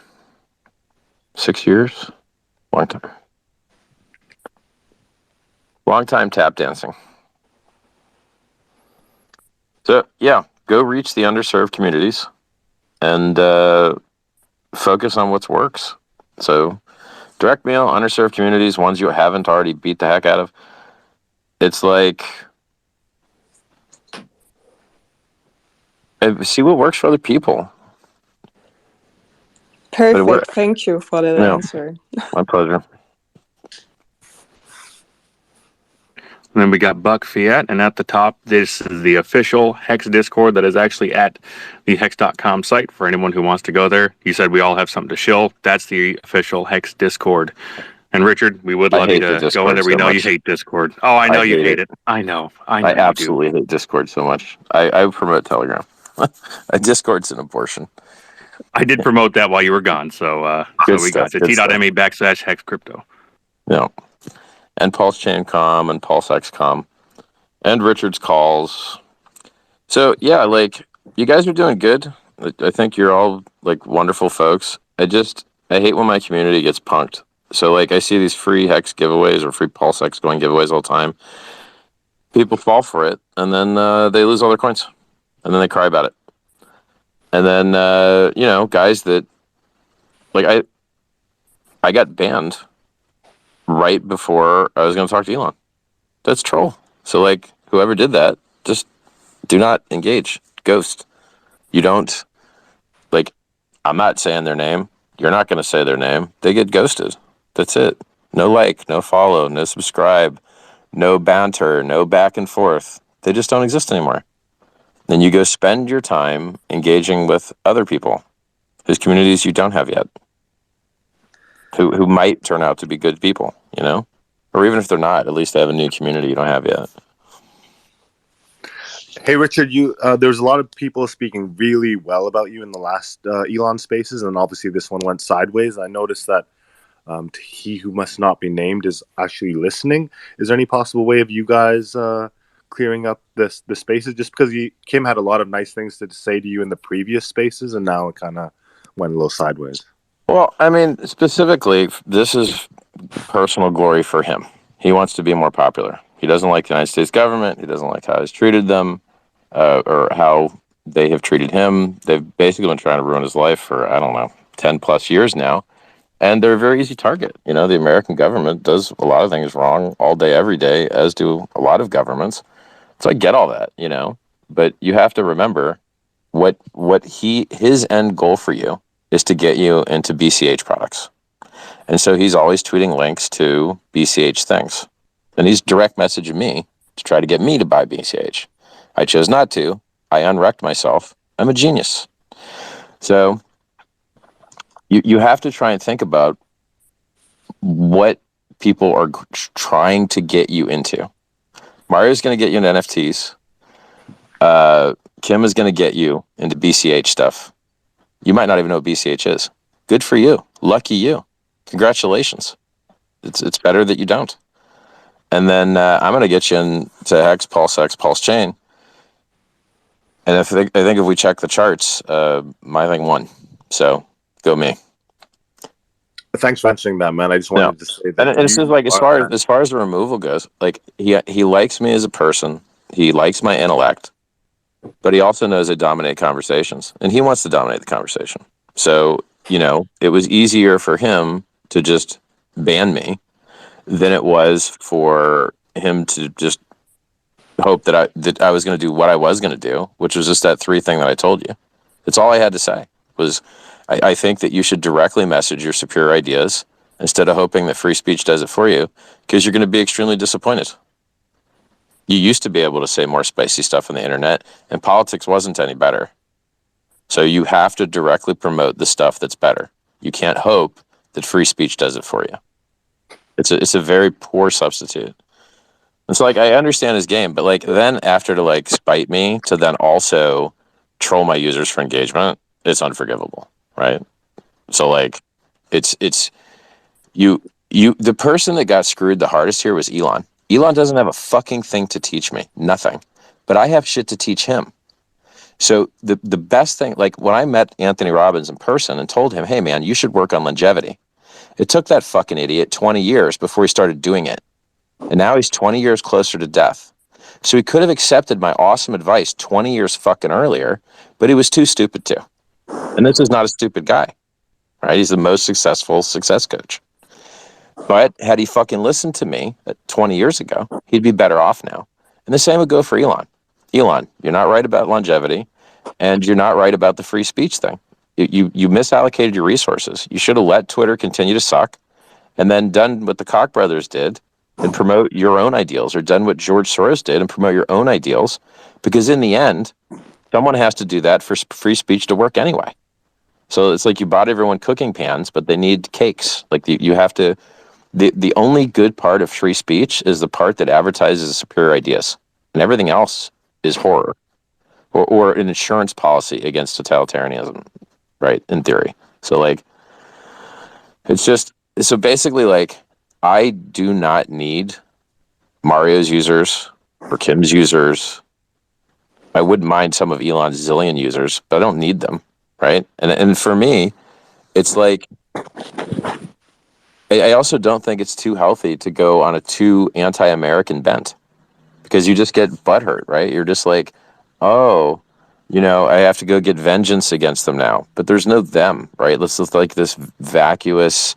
6 years. Long time. Long time tap dancing. So, yeah, go reach the underserved communities and focus on what works. So, direct mail, underserved communities, ones you haven't already beat the heck out of. It's like, see what works for other people. Perfect. Thank you for that answer. My pleasure. And then we got Buck Fiat, and at the top, this is the official Hex Discord that is actually at the Hex.com site for anyone who wants to go there. You said we all have something to shill. That's the official Hex Discord. And Richard, we would love you to go in there. We know you hate Discord. Oh, I know you hate it. I know. I absolutely hate Discord so much. I promote Telegram. Discord's an abortion. I did promote that while you were gone, so we got you. T.me/Hex Crypto. Yeah. And Pulse Chain Com and Pulse X Com and Richard's calls. So yeah, you guys are doing good. I think you're all wonderful folks. I hate when my community gets punked. So I see these free Hex giveaways or free Pulse X going giveaways all the time. People fall for it, and then they lose all their coins, and then they cry about it. And then guys that I got banned right before I was going to talk to Elon. That's troll. So whoever did that, just do not engage. Ghost. You don't I'm not saying their name. You're not going to say their name. They get ghosted. That's it. No no follow, no subscribe, no banter, no back and forth. They just don't exist anymore. Then you go spend your time engaging with other people whose communities you don't have yet. Who might turn out to be good people, Or even if they're not, at least they have a new community you don't have yet. Hey, Richard, there was a lot of people speaking really well about you in the last Elon Spaces, and obviously this one went sideways. I noticed that he who must not be named is actually listening. Is there any possible way of you guys clearing up the spaces? Just because Kim had a lot of nice things to say to you in the previous spaces, and now it kind of went a little sideways. Well, I mean, specifically, this is personal glory for him. He wants to be more popular. He doesn't like the United States government. He doesn't like how he's treated them or how they have treated him. They've basically been trying to ruin his life for, 10 plus years now. And they're a very easy target. The American government does a lot of things wrong all day, every day, as do a lot of governments. So I get all that, But you have to remember what his end goal for you is to get you into BCH products. And so he's always tweeting links to BCH things. And he's direct messaging me to try to get me to buy BCH. I chose not to. I unwrecked myself. I'm a genius. So you have to try and think about what people are trying to get you into. Mario's going to get you into NFTs. Kim is going to get you into BCH stuff. You might not even know what BCH is. Good for you. Lucky you. Congratulations. It's better that you don't. And then I'm going to get you into Hex, Pulse X, Pulse Chain. And I think if we check the charts, my thing won. So go me. Thanks for answering that, man. I just wanted to say that. And it's just as far as the removal goes, he likes me as a person. He likes my intellect, but he also knows I dominate conversations, and he wants to dominate the conversation. So it was easier for him to just ban me than it was for him to just hope that I was going to do what I was going to do, which was just that 3 thing that I told you. That's all I had to say was, I think that you should directly message your superior ideas instead of hoping that free speech does it for you, because you're going to be extremely disappointed. You used to be able to say more spicy stuff on the internet, and politics wasn't any better. So you have to directly promote the stuff that's better. You can't hope that free speech does it for you. It's a very poor substitute. It's like, I understand his game, but like then after to like spite me to then also troll my users for engagement, it's unforgivable, right? So like, it's the person that got screwed the hardest here was Elon. Elon doesn't have a fucking thing to teach me, nothing. But I have shit to teach him. So the best thing, like when I met Anthony Robbins in person and told him, hey man, you should work on longevity. It took that fucking idiot 20 years before he started doing it. And now he's 20 years closer to death. So he could have accepted my awesome advice 20 years fucking earlier, but he was too stupid to. And this is not a stupid guy, right? He's the most successful success coach. But had he fucking listened to me 20 years ago, he'd be better off now. And the same would go for Elon. Elon, you're not right about longevity, and you're not right about the free speech thing. You misallocated your resources. You should have let Twitter continue to suck and then done what the Koch brothers did and promote your own ideals, or done what George Soros did and promote your own ideals, because in the end, someone has to do that for free speech to work anyway. So it's like you bought everyone cooking pans, but they need cakes. Like you have to, the only good part of free speech is the part that advertises superior ideas, and everything else is horror or an insurance policy against totalitarianism, right? In theory. So like, it's just, so basically like, I do not need Mario's users or Kim's users. I wouldn't mind some of Elon's zillion users, but I don't need them, right? And for me, it's like, I also don't think it's too healthy to go on a too anti-American bent, because you just get butthurt, right? You're just like, oh, I have to go get vengeance against them now. But there's no them, right? This is like this vacuous,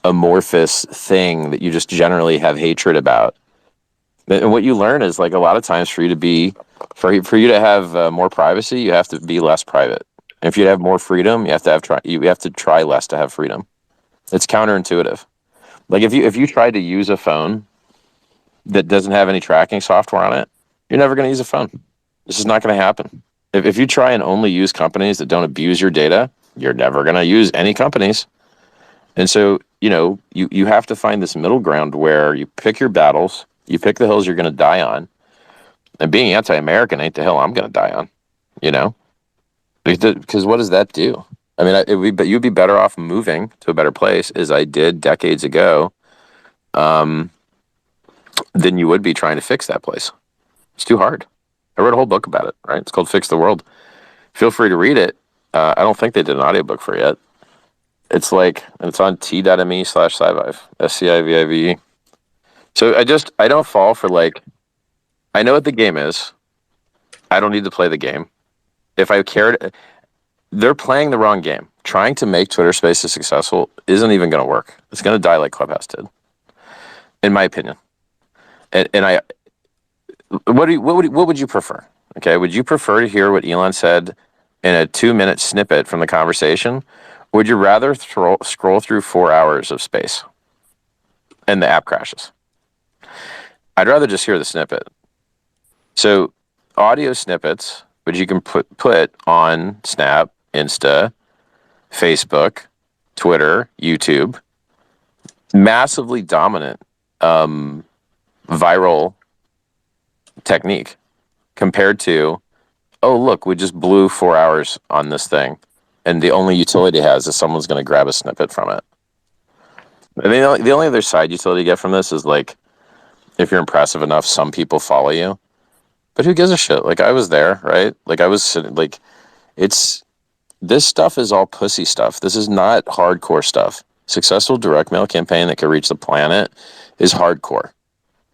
amorphous thing that you just generally have hatred about. And what you learn is like a lot of times for you to have more privacy, you have to be less private. And if you have more freedom, you have to try less to have freedom. It's counterintuitive. Like if you try to use a phone that doesn't have any tracking software on it, you're never going to use a phone. This is not going to happen. If you try and only use companies that don't abuse your data, you're never going to use any companies. And so, you have to find this middle ground where you pick your battles, you pick the hills you're going to die on. And being anti-American ain't the hill I'm going to die on, Because what does that do? I mean, you'd be better off moving to a better place, as I did decades ago, than you would be trying to fix that place. It's too hard. I wrote a whole book about it, right? It's called Fix the World. Feel free to read it. I don't think they did an audiobook for it yet. It's on t.me/Scivive, SCIVIVE. So I don't fall for I know what the game is. I don't need to play the game. If I cared, they're playing the wrong game. Trying to make Twitter Spaces successful isn't even going to work. It's going to die like Clubhouse did, in my opinion. And what would you prefer? Okay, would you prefer to hear what Elon said in a 2-minute snippet from the conversation? Or would you rather scroll through 4 hours of space and the app crashes? I'd rather just hear the snippet. So audio snippets, which you can put on Snap, Insta, Facebook, Twitter, YouTube, massively dominant viral technique compared to, oh, look, we just blew 4 hours on this thing, and the only utility it has is someone's going to grab a snippet from it. I mean, the only other side utility you get from this is if you're impressive enough, some people follow you. But who gives a shit? I was there, right? I was sitting, this stuff is all pussy stuff. This is not hardcore stuff. Successful direct mail campaign that could reach the planet is hardcore.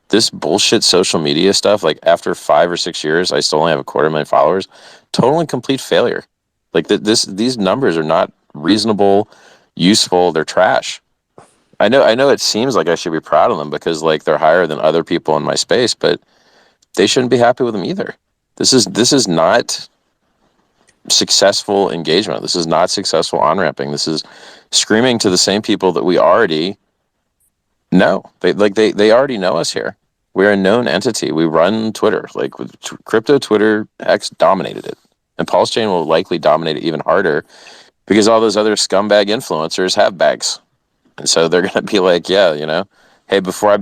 This bullshit social media stuff, after 5 or 6 years, I still only have 250,000 followers. Total and complete failure. These numbers are not reasonable, useful. They're trash. I know it seems like I should be proud of them because like they're higher than other people in my space, but they shouldn't be happy with them either. This is not successful engagement. This is not successful on-ramping. This is screaming to the same people that we already know. They already know us here. We're a known entity. We run Twitter. Like with crypto Twitter, X dominated it. And Pulse Chain will likely dominate it even harder because all those other scumbag influencers have bags. And so they're going to be like, yeah, you know, hey, before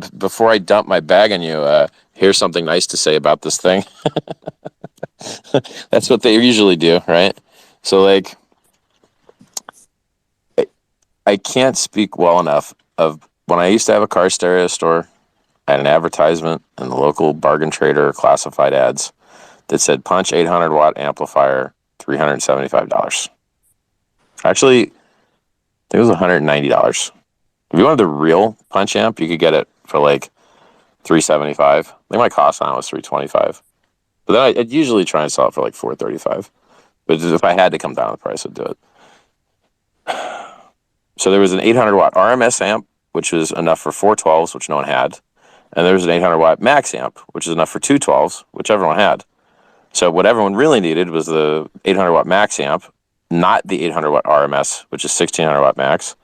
I dump my bag on you, here's something nice to say about this thing. That's what they usually do, right? So like, I can't speak well enough of when I used to have a car stereo store. I had an advertisement in the local bargain trader classified ads that said punch 800-watt amplifier, $375. Actually, I think it was $190. If you wanted the real punch amp, you could get it for like $375. I think my cost on it was $325. But then I'd usually try and sell it for like $435. But if I had to come down the price, I'd do it. So there was an 800-watt RMS amp, which was enough for 412s, which no one had. And there was an 800-watt max amp, which is enough for 212s, which everyone had. So what everyone really needed was the 800-watt max amp, not the 800-watt RMS, which is 1600-watt max,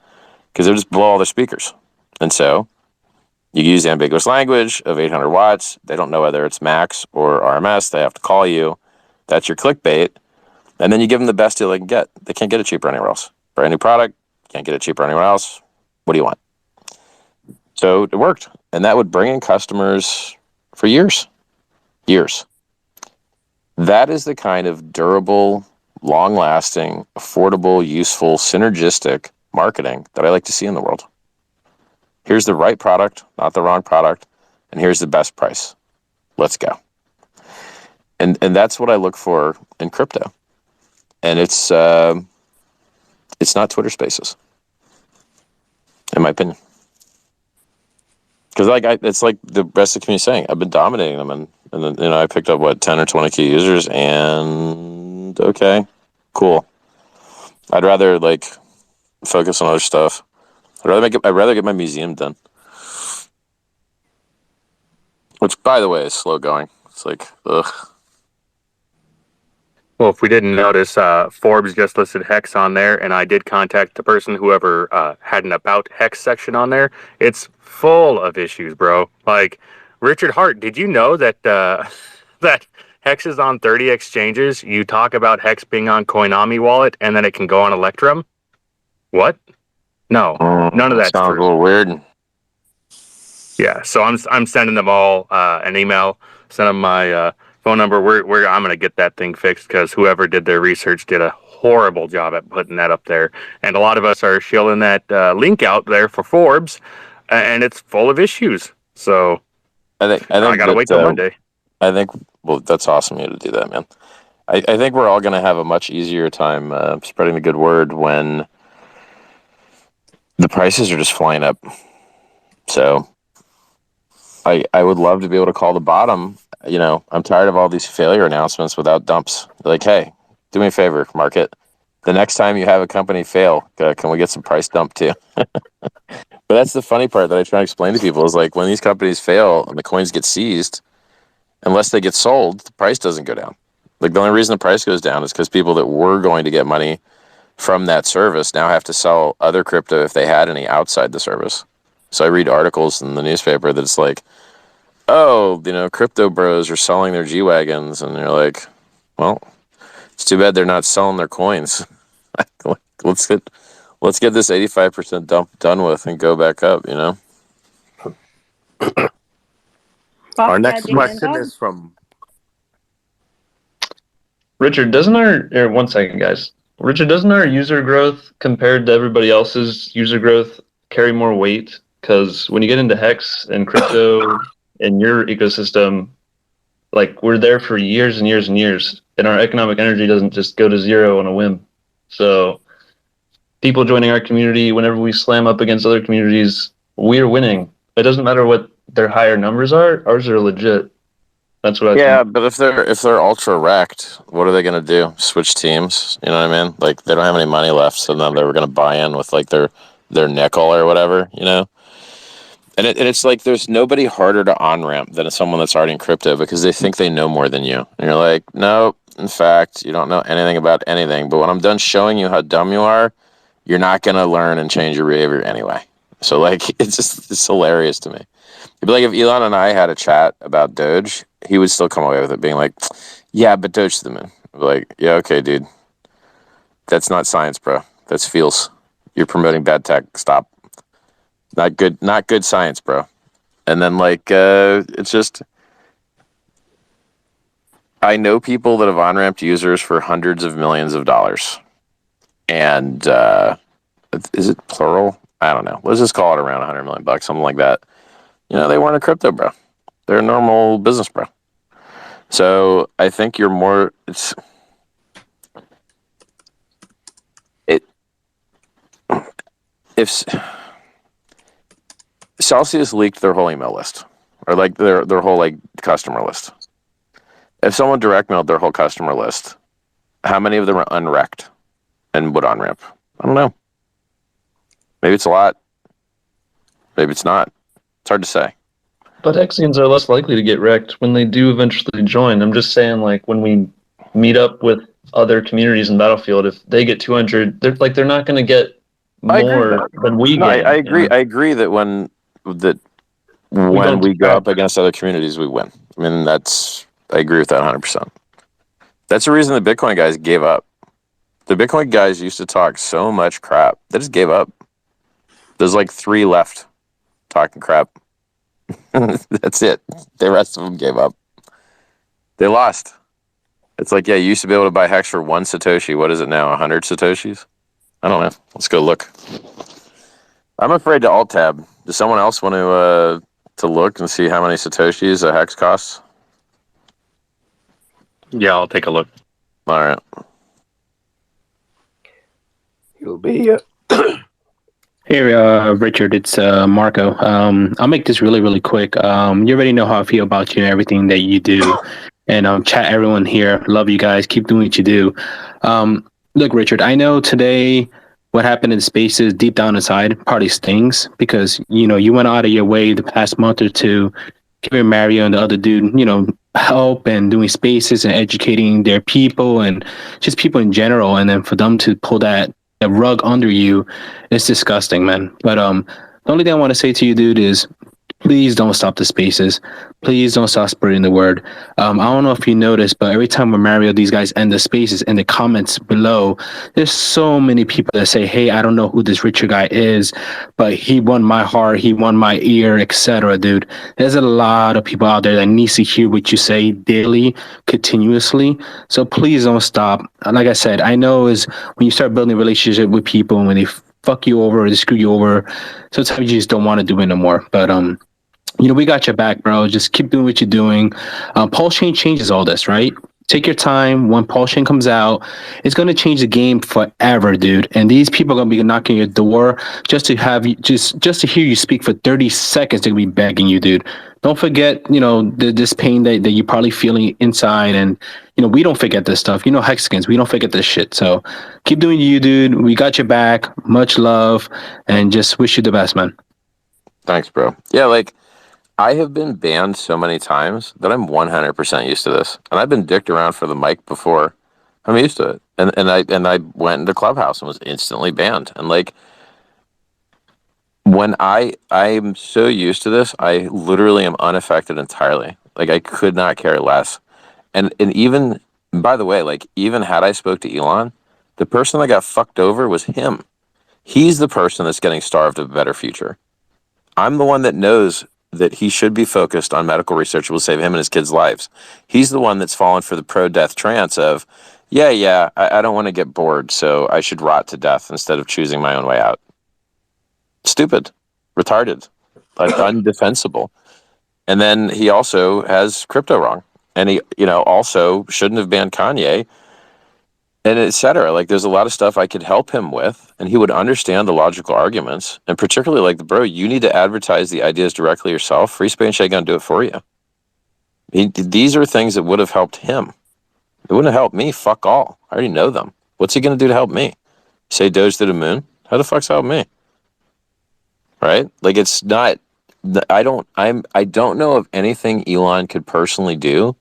because it would just blow all their speakers. And so you use the ambiguous language of 800 watts. They don't know whether it's max or RMS. They have to call you. That's your clickbait. And then you give them the best deal they can get. They can't get it cheaper anywhere else. Brand new product, can't get it cheaper anywhere else. What do you want? So it worked. And that would bring in customers for years. Years. That is the kind of durable, long-lasting, affordable, useful, synergistic marketing that I like to see in the world. Here's the right product, not the wrong product, and here's the best price. Let's go. And that's what I look for in crypto. And it's not Twitter Spaces, in my opinion. Because it's like the rest of the community saying, I've been dominating them, and then, you know, I picked up 10 or 20 key users, and okay, cool. I'd rather like focus on other stuff. I'd rather get my museum done. Which, by the way, is slow going. It's like, ugh. Well, if we didn't notice, Forbes just listed Hex on there, and I did contact the person, whoever had an About Hex section on there. It's full of issues, bro. Like, Richard Hart, did you know that that Hex is on 30 exchanges? You talk about Hex being on Koinami Wallet, and then it can go on Electrum? What? No, none of that's sounds true. a little weird. Yeah, so I'm sending them all an email, send them my phone number. I'm gonna get that thing fixed because whoever did their research did a horrible job at putting that up there, and a lot of us are shilling that link out there for Forbes, and it's full of issues. So I think I gotta wait till Monday. I think, well, that's awesome of you to do that, man. I think we're all gonna have a much easier time spreading the good word when the prices are just flying up. So I would love to be able to call the bottom. You know, I'm tired of all these failure announcements without dumps. Like, hey, do me a favor, market. The next time you have a company fail, can we get some price dump too? But that's the funny part that I try to explain to people is like when these companies fail and the coins get seized, unless they get sold, the price doesn't go down. Like the only reason the price goes down is because people that were going to get money from that service now have to sell other crypto if they had any outside the service. So I read articles in the newspaper that it's like, oh, you know, crypto bros are selling their G-Wagons. And you're like, well, it's too bad they're not selling their coins. let's get this 85% dump done with and go back up, you know? Our next question is from Richard. One second, guys. Richard, doesn't our user growth compared to everybody else's user growth carry more weight? Because when you get into Hex and crypto and your ecosystem, like we're there for years and years and years, and our economic energy doesn't just go to zero on a whim. So people joining our community, whenever we slam up against other communities, we're winning. It doesn't matter what their higher numbers are. Ours are legit. That's what I think. But if they're ultra wrecked, what are they going to do? Switch teams? You know what I mean? Like they don't have any money left, so then they were going to buy in with like their their nickel or whatever, you know? And it's like there's nobody harder to on-ramp than someone that's already in crypto because they think they know more than you. And you're like, no, in fact, you don't know anything about anything. But when I'm done showing you how dumb you are, you're not going to learn and change your behavior anyway. So, like, it's hilarious to me. It'd be like if Elon and I had a chat about Doge, he would still come away with it being like, yeah, but Doge to the moon. I'd be like, yeah, okay, dude. That's not science, bro. That's feels. You're promoting bad tech. Stop. Not good science, bro. And then it's just, I know people that have on-ramped users for hundreds of millions of dollars. And is it plural? I don't know. Let's just call it around $100 million, something like that. You know, they weren't a crypto bro. They're a normal business bro. So I think you're more, if Celsius leaked their whole email list, or like their whole like customer list. If someone direct mailed their whole customer list, how many of them are unwrecked and would on ramp? I don't know. Maybe it's a lot. Maybe it's not. It's hard to say. But Hexians are less likely to get wrecked when they do eventually join. I'm just saying, like, when we meet up with other communities in Battlefield, if they get 200, they're not going to get more than we get. I agree. I agree that when we go up against other communities, we win. I mean, I agree with that 100%. That's the reason the Bitcoin guys gave up. The Bitcoin guys used to talk so much crap. They just gave up. There's like 3 left talking crap. That's it. The rest of them gave up. They lost. It's like, yeah, you used to be able to buy Hex for 1 Satoshi. What is it now? 100 Satoshis? I don't know. Let's go look. I'm afraid to alt tab. Does someone else want to look and see how many Satoshis a Hex costs? Yeah, I'll take a look. All right. You'll be Hey, Richard, it's Marco. I'll make this really, really quick. You already know how I feel about you and everything that you do. And chat everyone here. Love you guys. Keep doing what you do. Look, Richard, I know today what happened in Spaces deep down inside probably stings because, you went out of your way the past month or two giving Mario and the other dude, help and doing Spaces and educating their people and just people in general. And then for them to pull that rug under you, it's disgusting, man. But the only thing I want to say to you, dude, is please don't stop the Spaces. Please don't stop spreading the word. I don't know if you noticed, but every time when Mario, these guys end the Spaces in the comments below, there's so many people that say, hey, I don't know who this Richard guy is, but he won my heart, he won my ear, etc. Dude, there's a lot of people out there that needs to hear what you say daily, continuously. So please don't stop. Like I said, I know is when you start building a relationship with people and when they fuck you over or they screw you over, sometimes you just don't want to do it no more. But we got your back, bro. Just keep doing what you're doing. Pulse Chain changes all this, right? Take your time. When Pulse Chain comes out, it's going to change the game forever, dude. And these people are going to be knocking your door just to have you, just to hear you speak for 30 seconds. They're going to be begging you, dude. Don't forget, this pain that you're probably feeling inside. And, we don't forget this stuff. Hexagons, we don't forget this shit. So keep doing you, dude. We got your back. Much love. And just wish you the best, man. Thanks, bro. Yeah, I have been banned so many times that I'm 100% used to this. And I've been dicked around for the mic before. I'm used to it. And I went into Clubhouse and was instantly banned. And when I'm so used to this, I literally am unaffected entirely. I could not care less. And even, by the way, even had I spoke to Elon, the person that got fucked over was him. He's the person that's getting starved of a better future. I'm the one that knows that he should be focused on medical research that will save him and his kids' lives. He's the one that's fallen for the pro-death trance of, I don't want to get bored, so I should rot to death instead of choosing my own way out. Stupid. Retarded. Undefensible. And then he also has crypto wrong. And he, also shouldn't have banned Kanye, and et cetera. There's a lot of stuff I could help him with, and he would understand the logical arguments. And particularly, bro, you need to advertise the ideas directly yourself. Free Space ain't gonna do it for you. These are things that would have helped him. It wouldn't have helped me. Fuck all. I already know them. What's he gonna do to help me? Say Doge to the moon? How the fuck's help me? right? Like it's not. I don't know of anything Elon could personally do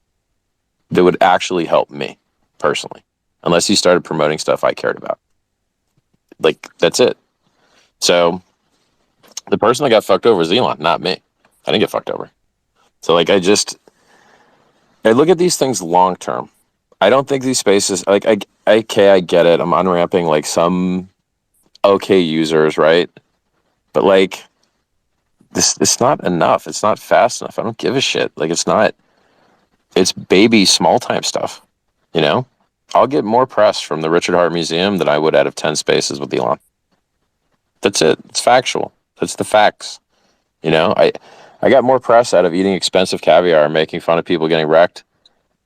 that would actually help me personally, unless he started promoting stuff I cared about. Like that's it. So the person that got fucked over is Elon, not me. I didn't get fucked over. So like I look at these things long term. I don't think these spaces like I get it. I'm unramping like some okay users, right? But like this it's not enough. It's not fast enough. I don't give a shit. Like it's baby small time stuff. You know? I'll get more press from the Richard Hart Museum than I would out of 10 spaces with Elon. That's it. It's factual. That's the facts. You know, I got more press out of eating expensive caviar and making fun of people getting wrecked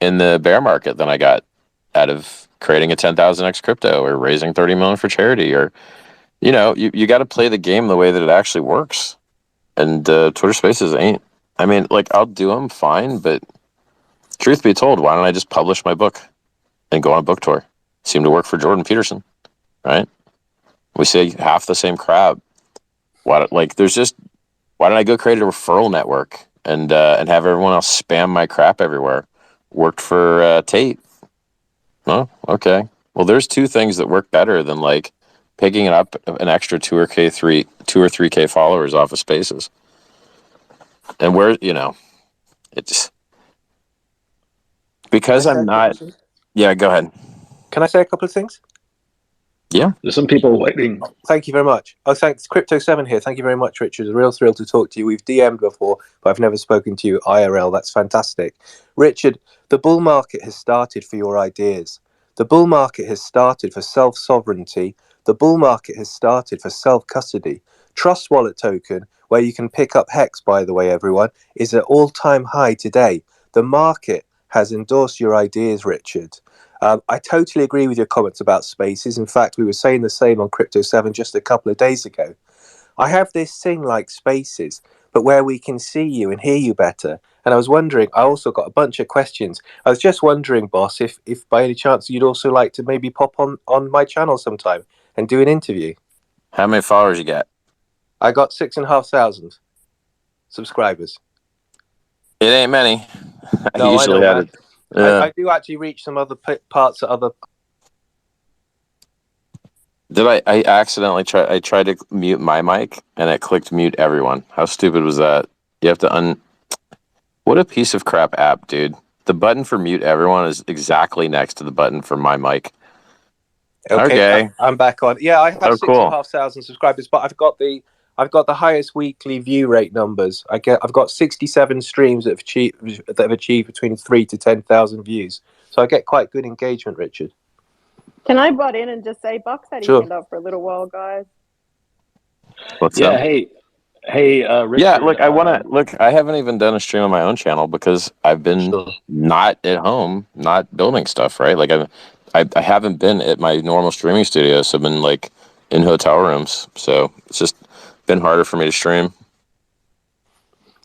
in the bear market than I got out of creating a 10,000x crypto or raising 30 million for charity. Or, you know, you got to play the game the way that it actually works. And Twitter Spaces ain't. I mean, like, I'll do them fine, but truth be told, why don't I just publish my book and go on a book tour? Seemed to work for Jordan Peterson, right? We say half the same crowd. Why don't I go create a referral network and have everyone else spam my crap everywhere? Worked for Tate. Oh, okay. Well, there's two things that work better than like picking up an extra 2 or 3K followers off of Spaces. And where, you know, it's because I'm not. Yeah, go ahead. Can I say a couple of things? Yeah. There's some people waiting. Thank you very much. Oh, thanks. Crypto7 here. Thank you very much, Richard. A real thrill to talk to you. We've DM'd before, but I've never spoken to you IRL. That's fantastic. Richard, the bull market has started for your ideas. The bull market has started for self-sovereignty. The bull market has started for self-custody. Trust Wallet token, where you can pick up Hex, by the way, everyone, is at all-time high today. The market has endorsed your ideas, Richard. I totally agree with your comments about spaces. In fact, we were saying the same on Crypto7 just a couple of days ago. I have this thing like spaces, but where we can see you and hear you better. And I was wondering, I also got a bunch of questions. I was just wondering, boss, if by any chance you'd also like to maybe pop on my channel sometime and do an interview. How many followers you got? I got 6,500 subscribers. It ain't many. No, I know, man. Yeah. I do actually reach some other parts of other. Did I accidentally tried to mute my mic and it clicked mute everyone. How stupid was that? You have to what a piece of crap app, dude. The button for mute everyone is exactly next to the button for my mic. Okay. I'm back on. Yeah, I have Oh, cool. 6,500 subscribers, but I've got the highest weekly view rate numbers. I've got 67 streams that have achieved between 3 to 10,000 views. So I get quite good engagement, Richard. Can I butt in and just say, Buck's had his hand up for a little while, guys? What's up? Hey, Richard. Yeah, look, I haven't even done a stream on my own channel because I've been not at home, not building stuff, right? Like I haven't been at my normal streaming studio, so I've been like in hotel rooms. So it's just been harder for me to stream.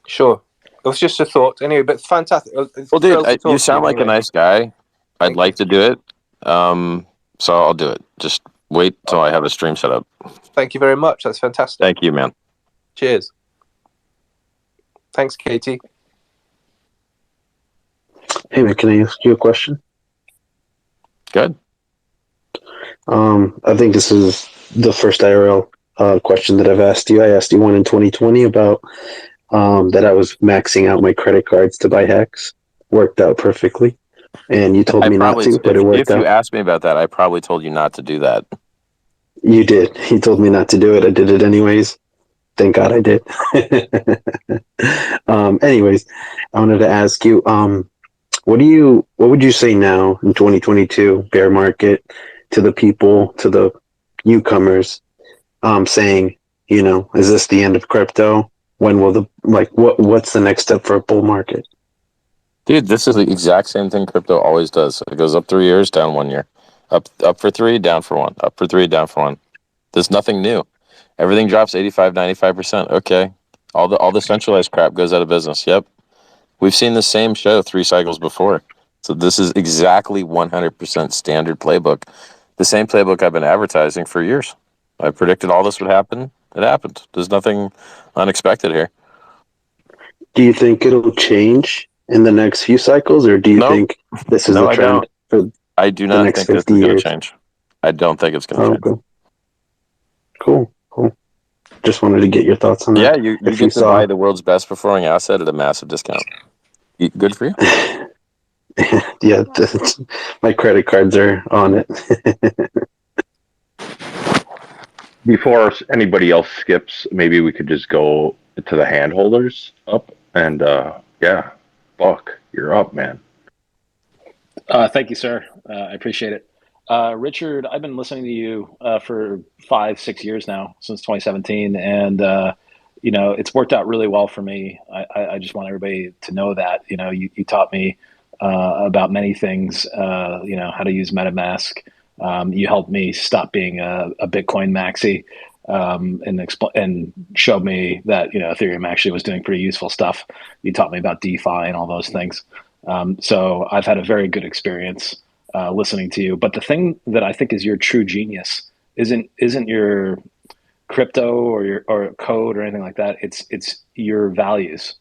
Sure. It was just a thought. Anyway, but it's fantastic. Well, dude, you sound like a nice guy. I'd like to do it. So I'll do it. Just wait till I have a stream set up. Thank you very much. That's fantastic. Thank you, man. Cheers. Thanks, Katie. Hey man, can I ask you a question? Good. I think this is the first IRL question that I've asked you. I asked you one in 2020 about that I was maxing out my credit cards to buy Hex. Worked out perfectly. And you told me not to, but it worked out. If you asked me about that, I probably told you not to do that. You did. You told me not to do it. I did it anyways. Thank God I did. Anyways, I wanted to ask you, what would you say now in 2022 bear market to the people, to the newcomers, saying, you know, is this the end of crypto? When will what's the next step for a bull market? Dude, this is the exact same thing crypto always does. It goes up 3 years, down 1 year. Up for 3, down for 1. Up for 3, down for 1. There's nothing new. Everything drops 85, 95%. Okay. All the centralized crap goes out of business. Yep. We've seen the same show 3 cycles before. So this is exactly 100% standard playbook. The same playbook I've been advertising for years. I predicted all this would happen. It happened. There's nothing unexpected here. Do you think it'll change in the next few cycles, or do you No. think this is No, the I trend for I do the not next think this 50 is going years? to change. I don't think it's going to Oh, change. okay. Cool. Just wanted to get your thoughts on that. Yeah, you If get to saw, buy the world's best performing asset at a massive discount. Good for you. yeah, my credit cards are on it. Before anybody else skips, maybe we could just go to the hand holders up and yeah, Buck, you're up, man. Thank you, sir. I appreciate it. Richard, I've been listening to you for 5-6 years now, since 2017, and it's worked out really well for me. I just want everybody to know that. You taught me about many things. How to use MetaMask. You helped me stop being a Bitcoin maxi, and showed me that Ethereum actually was doing pretty useful stuff. You taught me about DeFi and all those things. So I've had a very good experience listening to you. But the thing that I think is your true genius isn't your crypto or your code or anything like that. It's your values.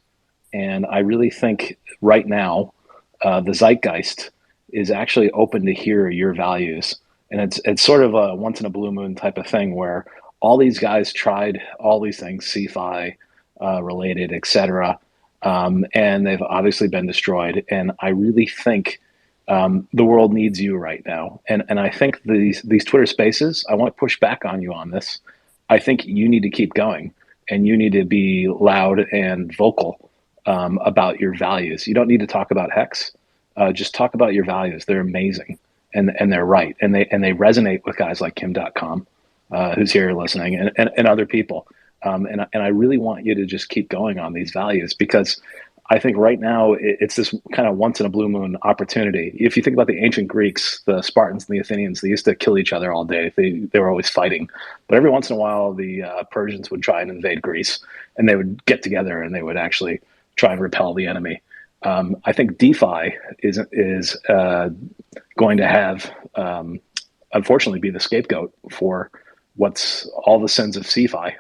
And I really think right now the zeitgeist is actually open to hear your values. And it's sort of a once in a blue moon type of thing where all these guys tried all these things, CeFi related, etc. And they've obviously been destroyed. And I really think the world needs you right now. And I think these Twitter spaces, I want to push back on you on this. I think you need to keep going, and you need to be loud and vocal about your values. You don't need to talk about Hex. Just talk about your values. They're amazing, and they're right, and they resonate with guys like Kim.com, who's here listening, and other people. And I really want you to just keep going on these values, because I think right now it's this kind of once in a blue moon opportunity. If you think about the ancient Greeks, the Spartans and the Athenians, they used to kill each other all day. They were always fighting. But every once in a while, the Persians would try and invade Greece, and they would get together and they would actually try and repel the enemy. I think DeFi is going to have, unfortunately, be the scapegoat for what's all the sins of CeFi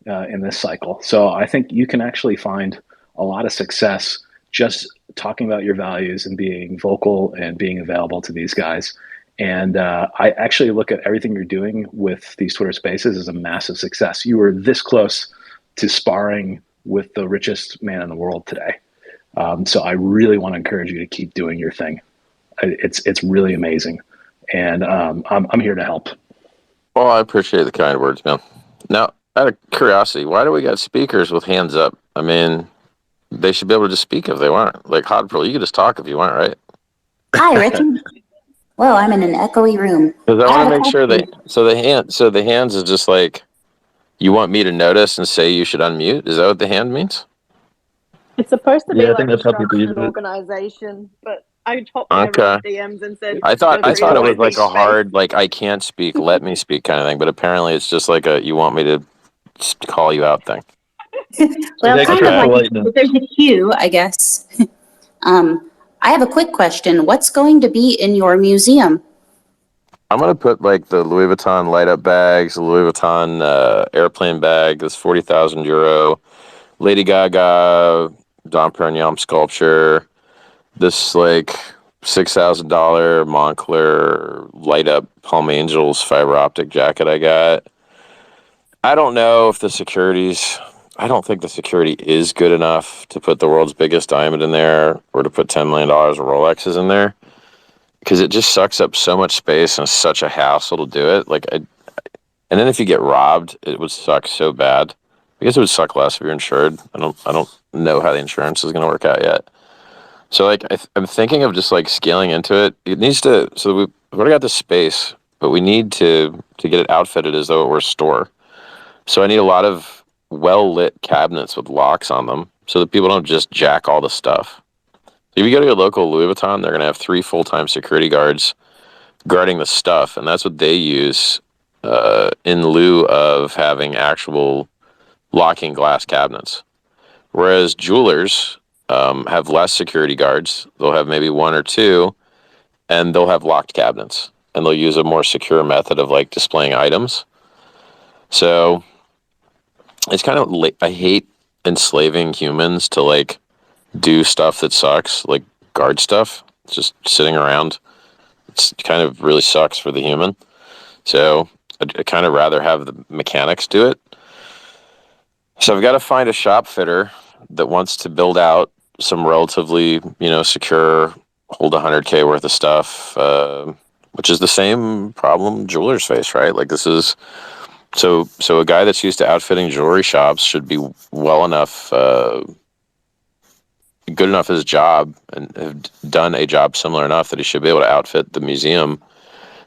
in this cycle. So I think you can actually find a lot of success just talking about your values and being vocal and being available to these guys. And I actually look at everything you're doing with these Twitter spaces as a massive success. You were this close to sparring with the richest man in the world today. So I really want to encourage you to keep doing your thing. It's really amazing. And I'm here to help. Well, I appreciate the kind words, man. Now, out of curiosity, why do we got speakers with hands up? I mean, they should be able to just speak if they want. Like Hodpearl, you could just talk if you want, right? Hi, Richard. Whoa, I'm in an echoey room. Because I I have want a to make sure question. the hands is just like, you want me to notice and say you should unmute? Is that what the hand means? It's supposed to be Yeah, I like think a that's how people use structured it. organization, but I hopped in Okay. everyone's DMs and said, I thought "Feel free to it was speak like a space." hard, like, I can't speak, let me speak kind of thing. But apparently it's just like a, you want me to call you out thing. Well, It's kind extra of like politeness. if there's a queue, I guess. I have a quick question. What's going to be in your museum? I'm going to put like the Louis Vuitton light up bags, the Louis Vuitton airplane bag, this 40,000 euro Lady Gaga Dom Perignon sculpture, this like $6,000 Moncler light up Palm Angels fiber optic jacket I got. I don't know if I don't think the security is good enough to put the world's biggest diamond in there or to put $10 million of Rolexes in there, because it just sucks up so much space and it's such a hassle to do it. And then if you get robbed, it would suck so bad. I guess it would suck less if you're insured. I don't know how the insurance is going to work out yet. So like I'm thinking of just like scaling into it. It needs to. So we've already got the space, but we need to get it outfitted as though it were a store. So I need a lot of well lit cabinets with locks on them, so that people don't just jack all the stuff. If you go to your local Louis Vuitton, they're going to have 3 full-time security guards guarding the stuff, and that's what they use in lieu of having actual locking glass cabinets. Whereas jewelers have less security guards. They'll have maybe 1 or 2, and they'll have locked cabinets, and they'll use a more secure method of like displaying items. So it's kind of I hate enslaving humans to like do stuff that sucks, like guard stuff. It's just sitting around. It's kind of really sucks for the human. So I'd kind of rather have the mechanics do it. So I've got to find a shop fitter that wants to build out some relatively, secure, hold 100K worth of stuff, which is the same problem jewelers face, right? Like this is, so a guy that's used to outfitting jewelry shops should be well enough, good enough at his job and have done a job similar enough that he should be able to outfit the museum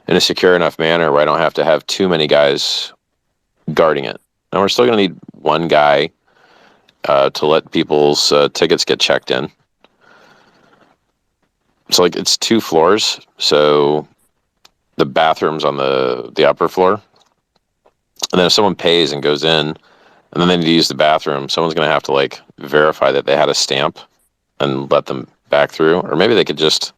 in a secure enough manner where I don't have to have too many guys guarding it. And we're still going to need one guy to let people's tickets get checked in. So like it's 2 floors. So the bathroom's on the upper floor. And then if someone pays and goes in and then they need to use the bathroom, someone's going to have to like verify that they had a stamp and let them back through. Or maybe they could just...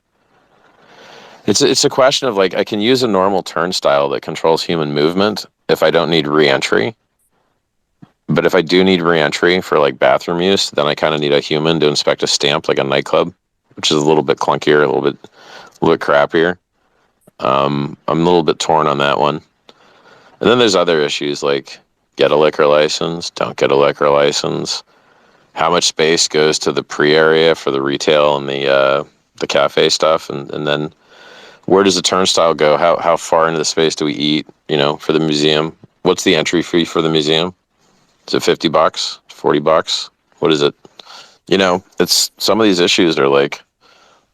It's a question of like, I can use a normal turnstile that controls human movement if I don't need re-entry. But if I do need re-entry for like bathroom use, then I kind of need a human to inspect a stamp like a nightclub, which is a little bit clunkier, a little bit crappier. I'm a little bit torn on that one. And then there's other issues like get a liquor license, don't get a liquor license. How much space goes to the pre-area for the retail and the cafe stuff, and then where does the turnstile go? How far into the space do we eat? For the museum, what's the entry fee for the museum? Is it $50, $40? What is it? It's some of these issues are like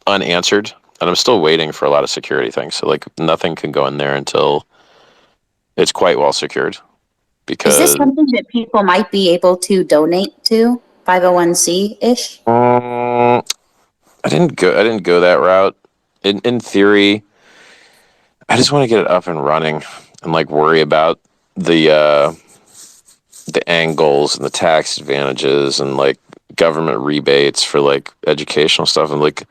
unanswered, and I'm still waiting for a lot of security things. So like nothing can go in there until it's quite well secured. Because is this something that people might be able to donate to 501c-ish? I didn't go that route. In theory, I just want to get it up and running and like worry about the angles and the tax advantages and like government rebates for like educational stuff. And like,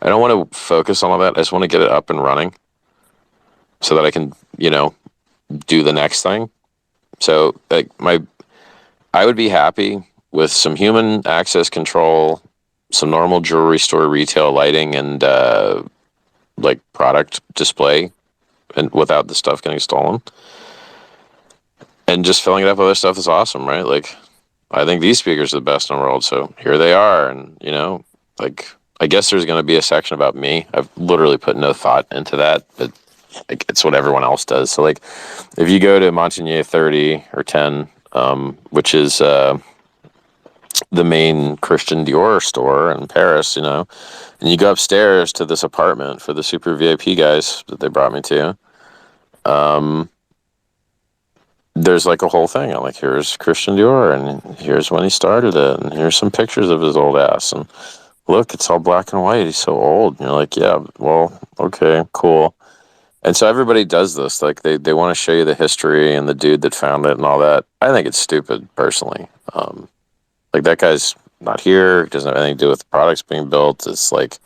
I don't want to focus on all that. I just want to get it up and running so that I can, do the next thing. So like I would be happy with some human access control, some normal jewelry store retail lighting, and like product display, and without the stuff getting stolen. And just filling it up with other stuff is awesome, right? Like, I think these speakers are the best in the world, so here they are. And, like, I guess there's going to be a section about me. I've literally put no thought into that, but like, it's what everyone else does. So, like, if you go to Montigny 30 or 10, which is the main Christian Dior store in Paris, and you go upstairs to this apartment for the super VIP guys that they brought me to, there's like a whole thing. I'm like, here's Christian Dior, and here's when he started it, and here's some pictures of his old ass, and look, it's all black and white. He's so old. And you're like, yeah, well, okay, cool. And so everybody does this. Like they want to show you the history and the dude that found it and all that. I think it's stupid, personally. Like that guy's not here. It doesn't have anything to do with the products being built. It's like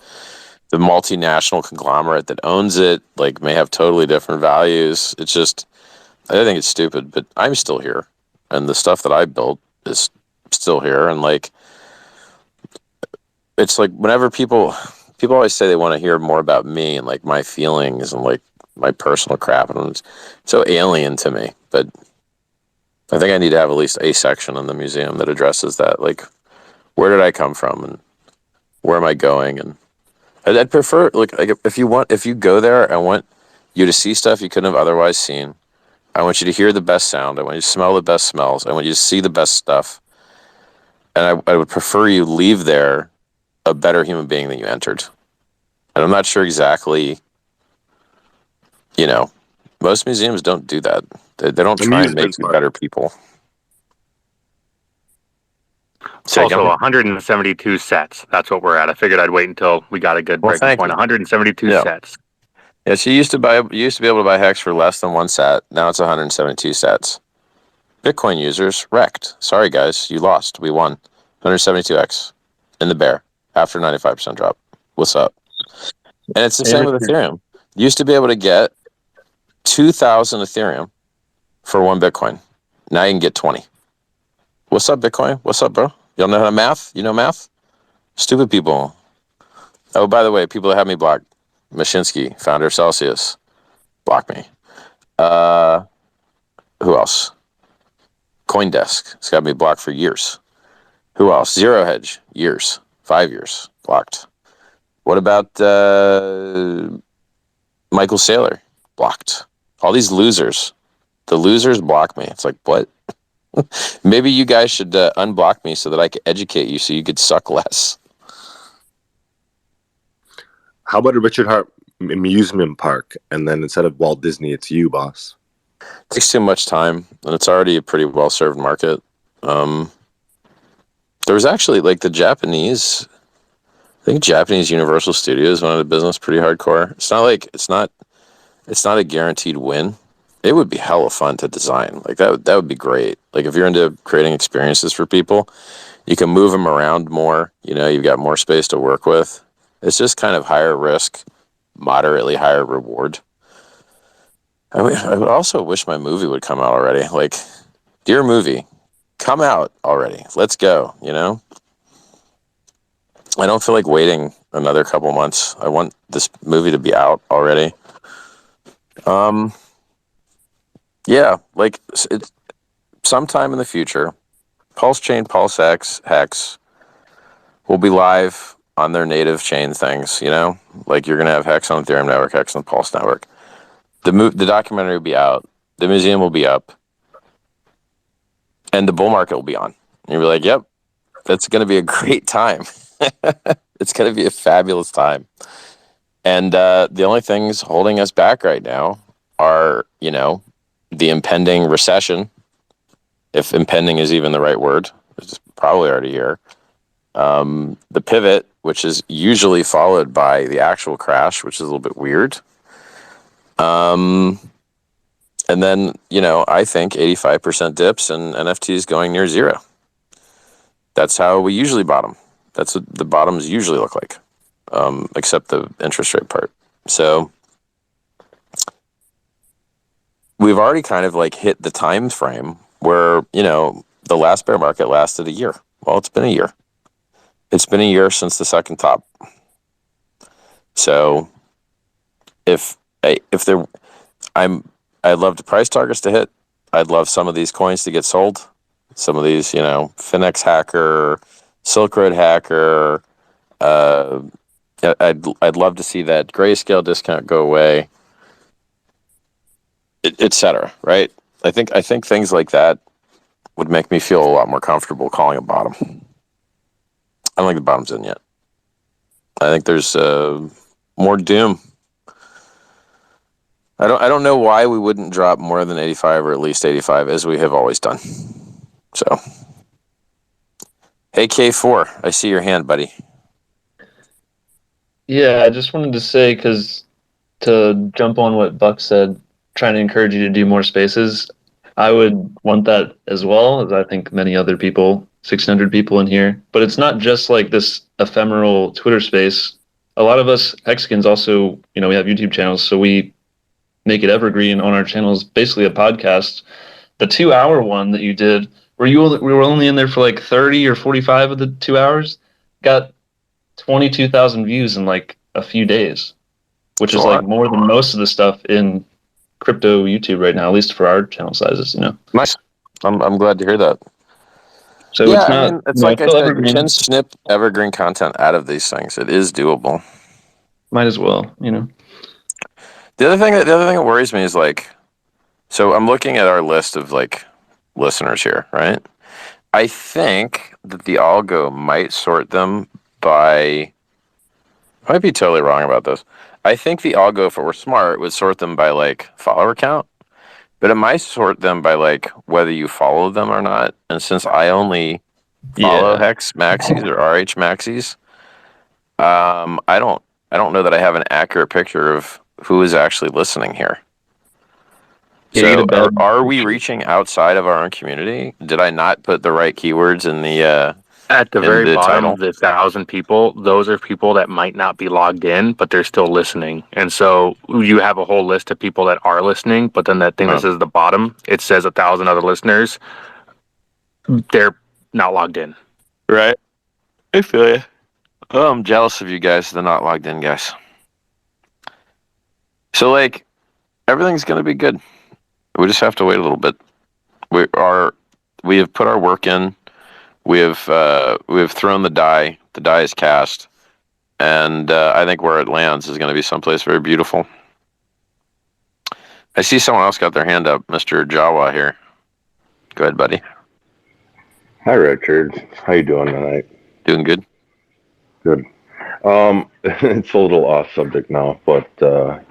the multinational conglomerate that owns it, like, may have totally different values. It's just, I think it's stupid, but I'm still here. And the stuff that I built is still here. And like, it's like whenever people always say they want to hear more about me and like my feelings and like my personal crap, and it's so alien to me. But I think I need to have at least a section in the museum that addresses that. Like, where did I come from and where am I going? And I'd prefer, like if you go there, I want you to see stuff you couldn't have otherwise seen. I want you to hear the best sound. I want you to smell the best smells. I want you to see the best stuff. And I would prefer you leave there a better human being than you entered. And I'm not sure exactly, most museums don't do that. They don't try and make you better people. It's also 172 sets. That's what we're at. I figured I'd wait until we got a good breaking point. 172 sets. Yeah, so you used to be able to buy Hex for less than 1 set. Now it's 172 sets. Bitcoin users wrecked. Sorry guys, you lost. We won. 172x in the bear after 95% drop. What's up? And it's the same with Ethereum. You used to be able to get 2,000 Ethereum for 1 Bitcoin. Now you can get 20. What's up, Bitcoin? What's up, bro? Y'all know how to math? You know math? Stupid people. Oh, by the way, people that have me blocked. Mashinsky, founder of Celsius, block me. Who else? CoinDesk. It's got me blocked for years. Who else? Zero Hedge. Years. 5 years. Blocked. What about Michael Saylor? Blocked. All these losers. The losers block me. It's like, what? Maybe you guys should unblock me so that I could educate you so you could suck less. How about a Richard Hart amusement park, and then instead of Walt Disney, it's you, boss? Takes too much time, and it's already a pretty well-served market. There was actually like the Japanese. I think Japanese Universal Studios went out of business pretty hardcore. It's not a guaranteed win. It would be hella fun to design. Like that would be great. Like if you're into creating experiences for people, you can move them around more. You know, you've got more space to work with. It's just kind of higher risk, moderately higher reward. I would also wish my movie would come out already. Like, dear movie, come out already. Let's go, you know? I don't feel like waiting another couple months. I want this movie to be out already. Yeah, like it's sometime in the future, Pulse Chain, Pulse X, Hex will be live on their native chain things, you know? Like you're going to have Hex on Ethereum network, Hex on the Pulse network. The documentary will be out. The museum will be up. And the bull market will be on. And you'll be like, yep, that's going to be a great time. It's going to be a fabulous time. And the only things holding us back right now are, you know, the impending recession, if impending is even the right word, it's probably already here. The pivot, which is usually followed by the actual crash, which is a little bit weird. And then, you know, I think 85% dips and NFTs going near zero. That's how we usually bottom. That's what the bottoms usually look like, except the interest rate part. So we've already kind of like hit the time frame where, you know, the last bear market lasted a year. Well, it's been a year. It's been a year since the second top. So I'd love the price targets to hit. I'd love some of these coins to get sold. Some of these, you know, Finex Hacker, Silk Road Hacker. I'd love to see that grayscale discount go away, etc. Right? I think things like that would make me feel a lot more comfortable calling a bottom. I don't think the bottom's in yet. I think there's more doom. I don't know why we wouldn't drop more than 85 or at least 85 as we have always done. So, hey K4, I see your hand, buddy. Yeah, I just wanted to say, because to jump on what Buck said, trying to encourage you to do more spaces, I would want that as well, as I think many other people, 600 people in here. But it's not just like this ephemeral Twitter space. A lot of us Hexicans also, you know, we have YouTube channels, so we make it evergreen on our channels, basically a podcast. The 2-hour one that you did, we were only in there for like 30 or 45 of the 2 hours, got 22,000 views in like a few days, which is like more than most of the stuff in crypto YouTube right now, at least for our channel sizes, you know. Nice. I'm glad to hear that. So yeah, it's not, I mean, it's like I said, you can snip evergreen content out of these things. It is doable. Might as well, you know. The other thing that worries me is like, so I'm looking at our list of like listeners here, right? I think that the algo might sort them by, I might be totally wrong about this. I think the algo, if it were smart, would sort them by like follower count, but it might sort them by like whether you follow them or not. And since I only follow Hex Maxis or RH Maxis, I don't know that I have an accurate picture of who is actually listening here. So are we reaching outside of our own community? Did I not put the right keywords in the at the very bottom title? of the 1,000 people? Those are people that might not be logged in, but they're still listening. And so you have a whole list of people that are listening, but then that thing that says the bottom, it says 1,000 other listeners. They're not logged in. Right. I feel you. Oh, I'm jealous of you guys, the not logged in guys. So, like, everything's going to be good. We just have to wait a little bit. We have put our work in. We have thrown the die. The die is cast. And I think where it lands is going to be someplace very beautiful. I see someone else got their hand up, Mr. Jawa here. Go ahead, buddy. Hi, Richard. How you doing tonight? Doing good. Good. It's a little off subject now, but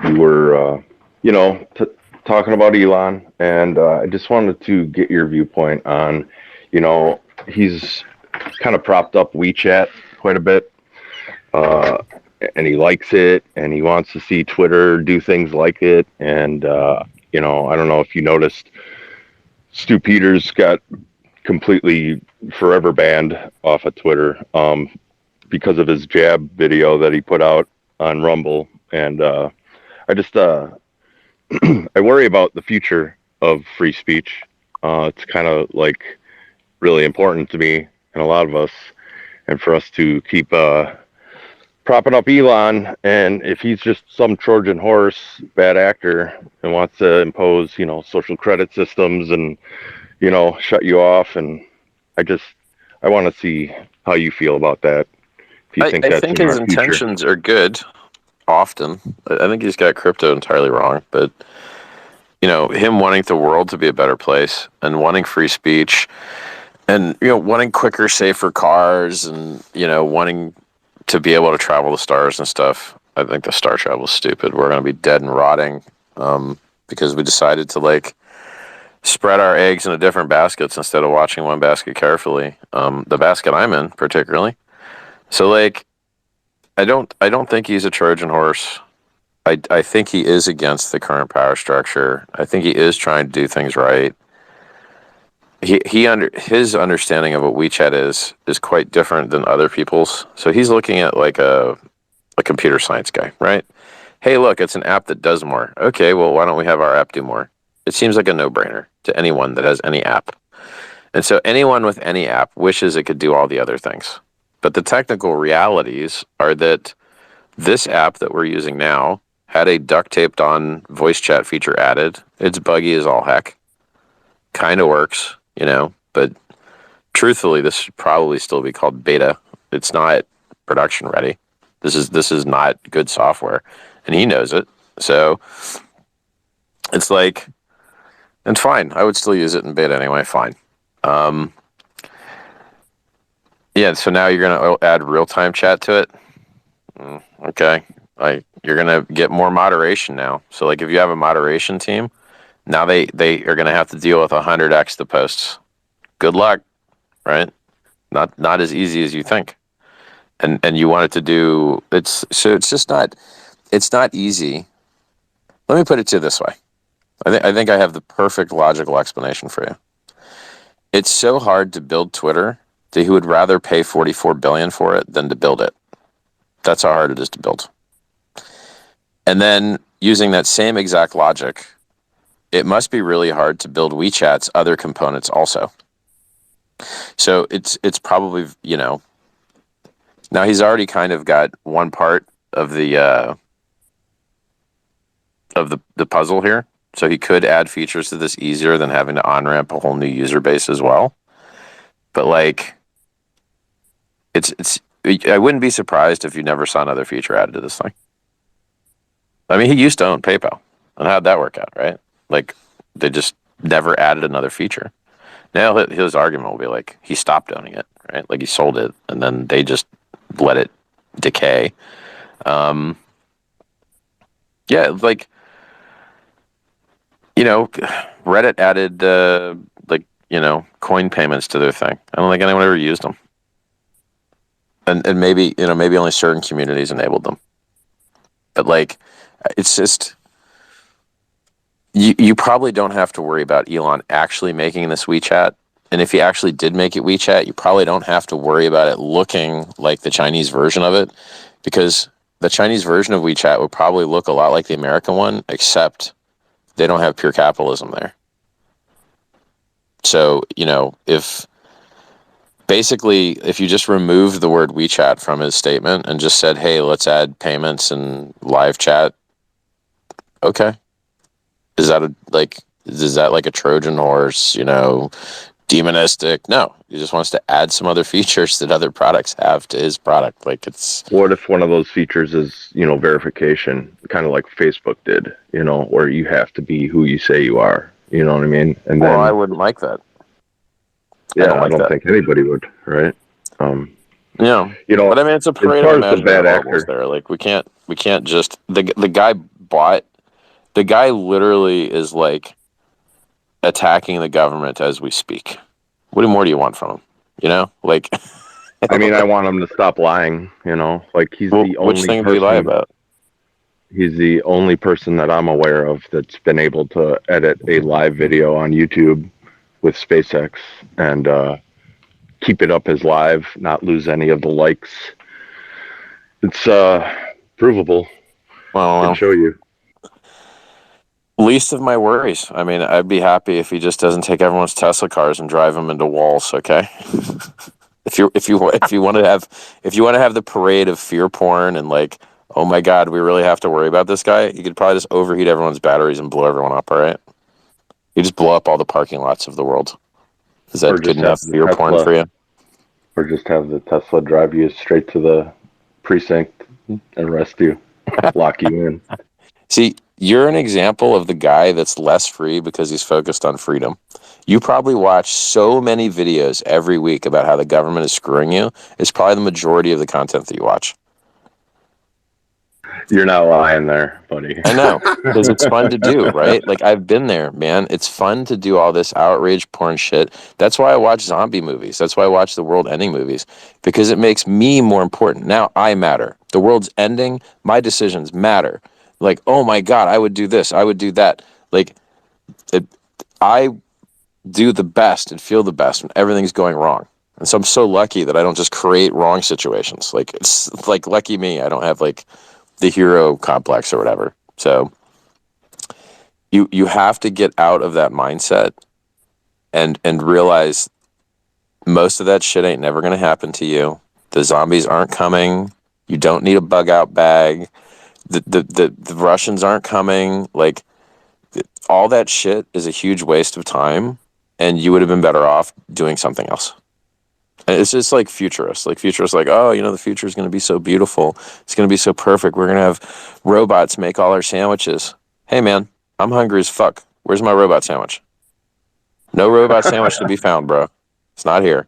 you were, talking about Elon, and I just wanted to get your viewpoint on, he's kind of propped up WeChat quite a bit, and he likes it, and he wants to see Twitter do things like it, and, I don't know if you noticed, Stu Peters got completely forever banned off of Twitter, because of his jab video that he put out on Rumble. And I just, I worry about the future of free speech. It's kind of like really important to me and a lot of us, and for us to keep propping up Elon. And if he's just some Trojan horse, bad actor, and wants to impose, social credit systems and, shut you off. And I want to see how you feel about that. I think his intentions are good, often. I think he's got crypto entirely wrong, but, him wanting the world to be a better place and wanting free speech and, wanting quicker, safer cars and, wanting to be able to travel the stars and stuff. I think the star travel is stupid. We're going to be dead and rotting because we decided to, spread our eggs into different baskets instead of watching one basket carefully. The basket I'm in, particularly. So, I don't think he's a Trojan horse. I think he is against the current power structure. I think he is trying to do things right. His understanding of what WeChat is quite different than other people's. So he's looking at like a computer science guy, right? Hey, look, it's an app that does more. Okay, well, why don't we have our app do more? It seems like a no-brainer to anyone that has any app. And so anyone with any app wishes it could do all the other things. But the technical realities are that this app that we're using now had a duct taped on voice chat feature added. It's buggy as all heck. Kind of works, but truthfully, this should probably still be called beta. It's not production ready. This is not good software, and he knows it. So it's and fine. I would still use it in beta anyway. Fine. Yeah, so now you're going to add real-time chat to it? Okay. You're going to get more moderation now. So, if you have a moderation team, now they are going to have to deal with 100x the posts. Good luck, right? Not as easy as you think. And you want it to do... It's not easy. Let me put it to you this way. I think I have the perfect logical explanation for you. It's so hard to build Twitter that he would rather pay $44 billion for it than to build it. That's how hard it is to build. And then using that same exact logic, it must be really hard to build WeChat's other components also. So it's probably, now he's already kind of got one part of the puzzle here. So he could add features to this easier than having to on-ramp a whole new user base as well. But I wouldn't be surprised if you never saw another feature added to this thing. I mean, he used to own PayPal, and how'd that work out, right? They just never added another feature. Now his argument will be he stopped owning it, right? He sold it, and then they just let it decay. Yeah, Reddit added coin payments to their thing. I don't think anyone ever used them. And maybe only certain communities enabled them. But it's just you probably don't have to worry about Elon actually making this WeChat. And if he actually did make it WeChat, you probably don't have to worry about it looking like the Chinese version of it, because the Chinese version of WeChat would probably look a lot like the American one, except they don't have pure capitalism there. So, if basically, if you just remove the word WeChat from his statement and just said, hey, let's add payments and live chat, okay. Is that like a Trojan horse, demonistic? No, he just wants to add some other features that other products have to his product. Like, it's... What if one of those features is, verification, kind of like Facebook did, where you have to be who you say you are, you know what I mean? And Well, then, I wouldn't like that. yeah, I like don't that. think anybody would, right? Yeah, but I mean, it's a parade of imaginary horribles there. Like, we can't just... The guy literally is, like, attacking the government as we speak. What more do you want from him? Like... I mean, I want him to stop lying, like he's the only which thing person, did he lie about? He's the only person that I'm aware of that's been able to edit a live video on YouTube with SpaceX and keep it up as live, not lose any of the likes. It's provable. Well, I can show you. Least of my worries. I mean, I'd be happy if he just doesn't take everyone's Tesla cars and drive them into walls. Okay. If you want to have the parade of fear porn and like, oh my God, we really have to worry about this guy, you could probably just overheat everyone's batteries and blow everyone up. All right. You just blow up all the parking lots of the world. Is that good enough fear porn for you? Or just have the Tesla drive you straight to the precinct and arrest you, lock you in. See, you're an example of the guy that's less free because he's focused on freedom. You probably watch so many videos every week about how the government is screwing you. It's probably the majority of the content that you watch. You're not lying there, buddy. I know, because it's fun to do, right? Like, I've been there, man. It's fun to do all this outrage porn shit. That's why I watch zombie movies. That's why I watch the world-ending movies, because it makes me more important. Now I matter. The world's ending. My decisions matter. Like, oh my God, I would do this. I would do that. Like, I do the best and feel the best when everything's going wrong. And so I'm so lucky that I don't just create wrong situations. Like, it's like, lucky me, I don't have like the hero complex or whatever. So you have to get out of that mindset and realize most of that shit ain't never going to happen to you. The zombies aren't coming. You don't need a bug out bag. The Russians aren't coming. Like, all that shit is a huge waste of time, and you would have been better off doing something else. And it's just like futurists. Like, futurists, like, oh, the future is going to be so beautiful. It's going to be so perfect. We're going to have robots make all our sandwiches. Hey, man, I'm hungry as fuck. Where's my robot sandwich? No robot sandwich to be found, bro. It's not here.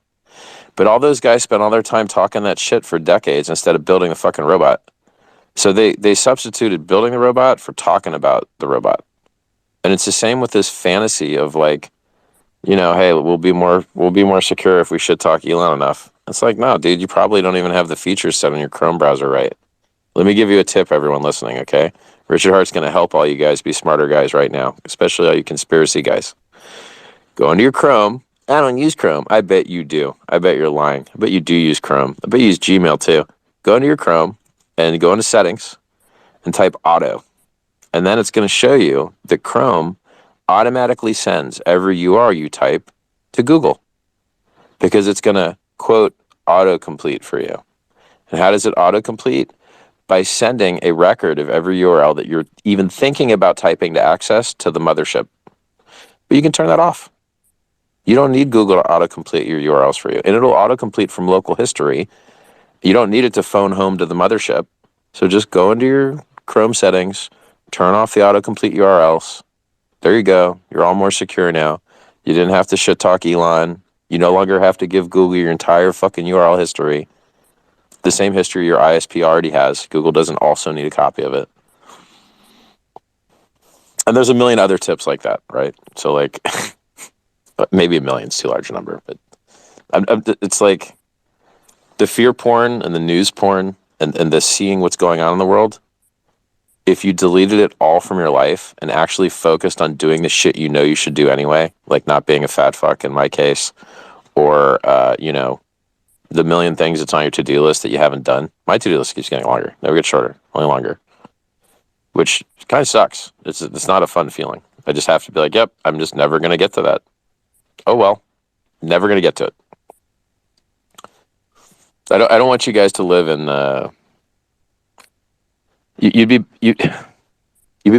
But all those guys spent all their time talking that shit for decades instead of building the fucking robot. So they substituted building the robot for talking about the robot. And it's the same with this fantasy of like, hey, we'll be more secure if we shit talk Elon enough. It's like, no, dude, you probably don't even have the features set on your Chrome browser right. Let me give you a tip, everyone listening, okay? Richard Hart's going to help all you guys be smarter guys right now, especially all you conspiracy guys. Go into your Chrome. I don't use Chrome. I bet you do. I bet you're lying. I bet you do use Chrome. I bet you use Gmail too. Go into your Chrome and go into settings and type auto. And then it's going to show you that Chrome automatically sends every URL you type to Google because it's going to, quote, autocomplete for you. And how does it autocomplete? By sending a record of every URL that you're even thinking about typing to access to the mothership. But you can turn that off. You don't need Google to autocomplete your URLs for you. And it'll autocomplete from local history. You don't need it to phone home to the mothership. So just go into your Chrome settings, turn off the autocomplete URLs. There you go. You're all more secure now. You didn't have to shit talk Elon. You no longer have to give Google your entire fucking URL history. The same history your ISP already has. Google doesn't also need a copy of it. And there's a million other tips like that, right? So like, maybe a million's too large a number, but it's like the fear porn and the news porn and the seeing what's going on in the world. If you deleted it all from your life and actually focused on doing the shit you should do anyway, like not being a fat fuck in my case, or, the million things that's on your to-do list that you haven't done. My to-do list keeps getting longer. Never gets shorter, only longer. Which kind of sucks. It's not a fun feeling. I just have to be like, yep, I'm just never going to get to that. Oh, well, never going to get to it. I don't want you guys to live in. You'd be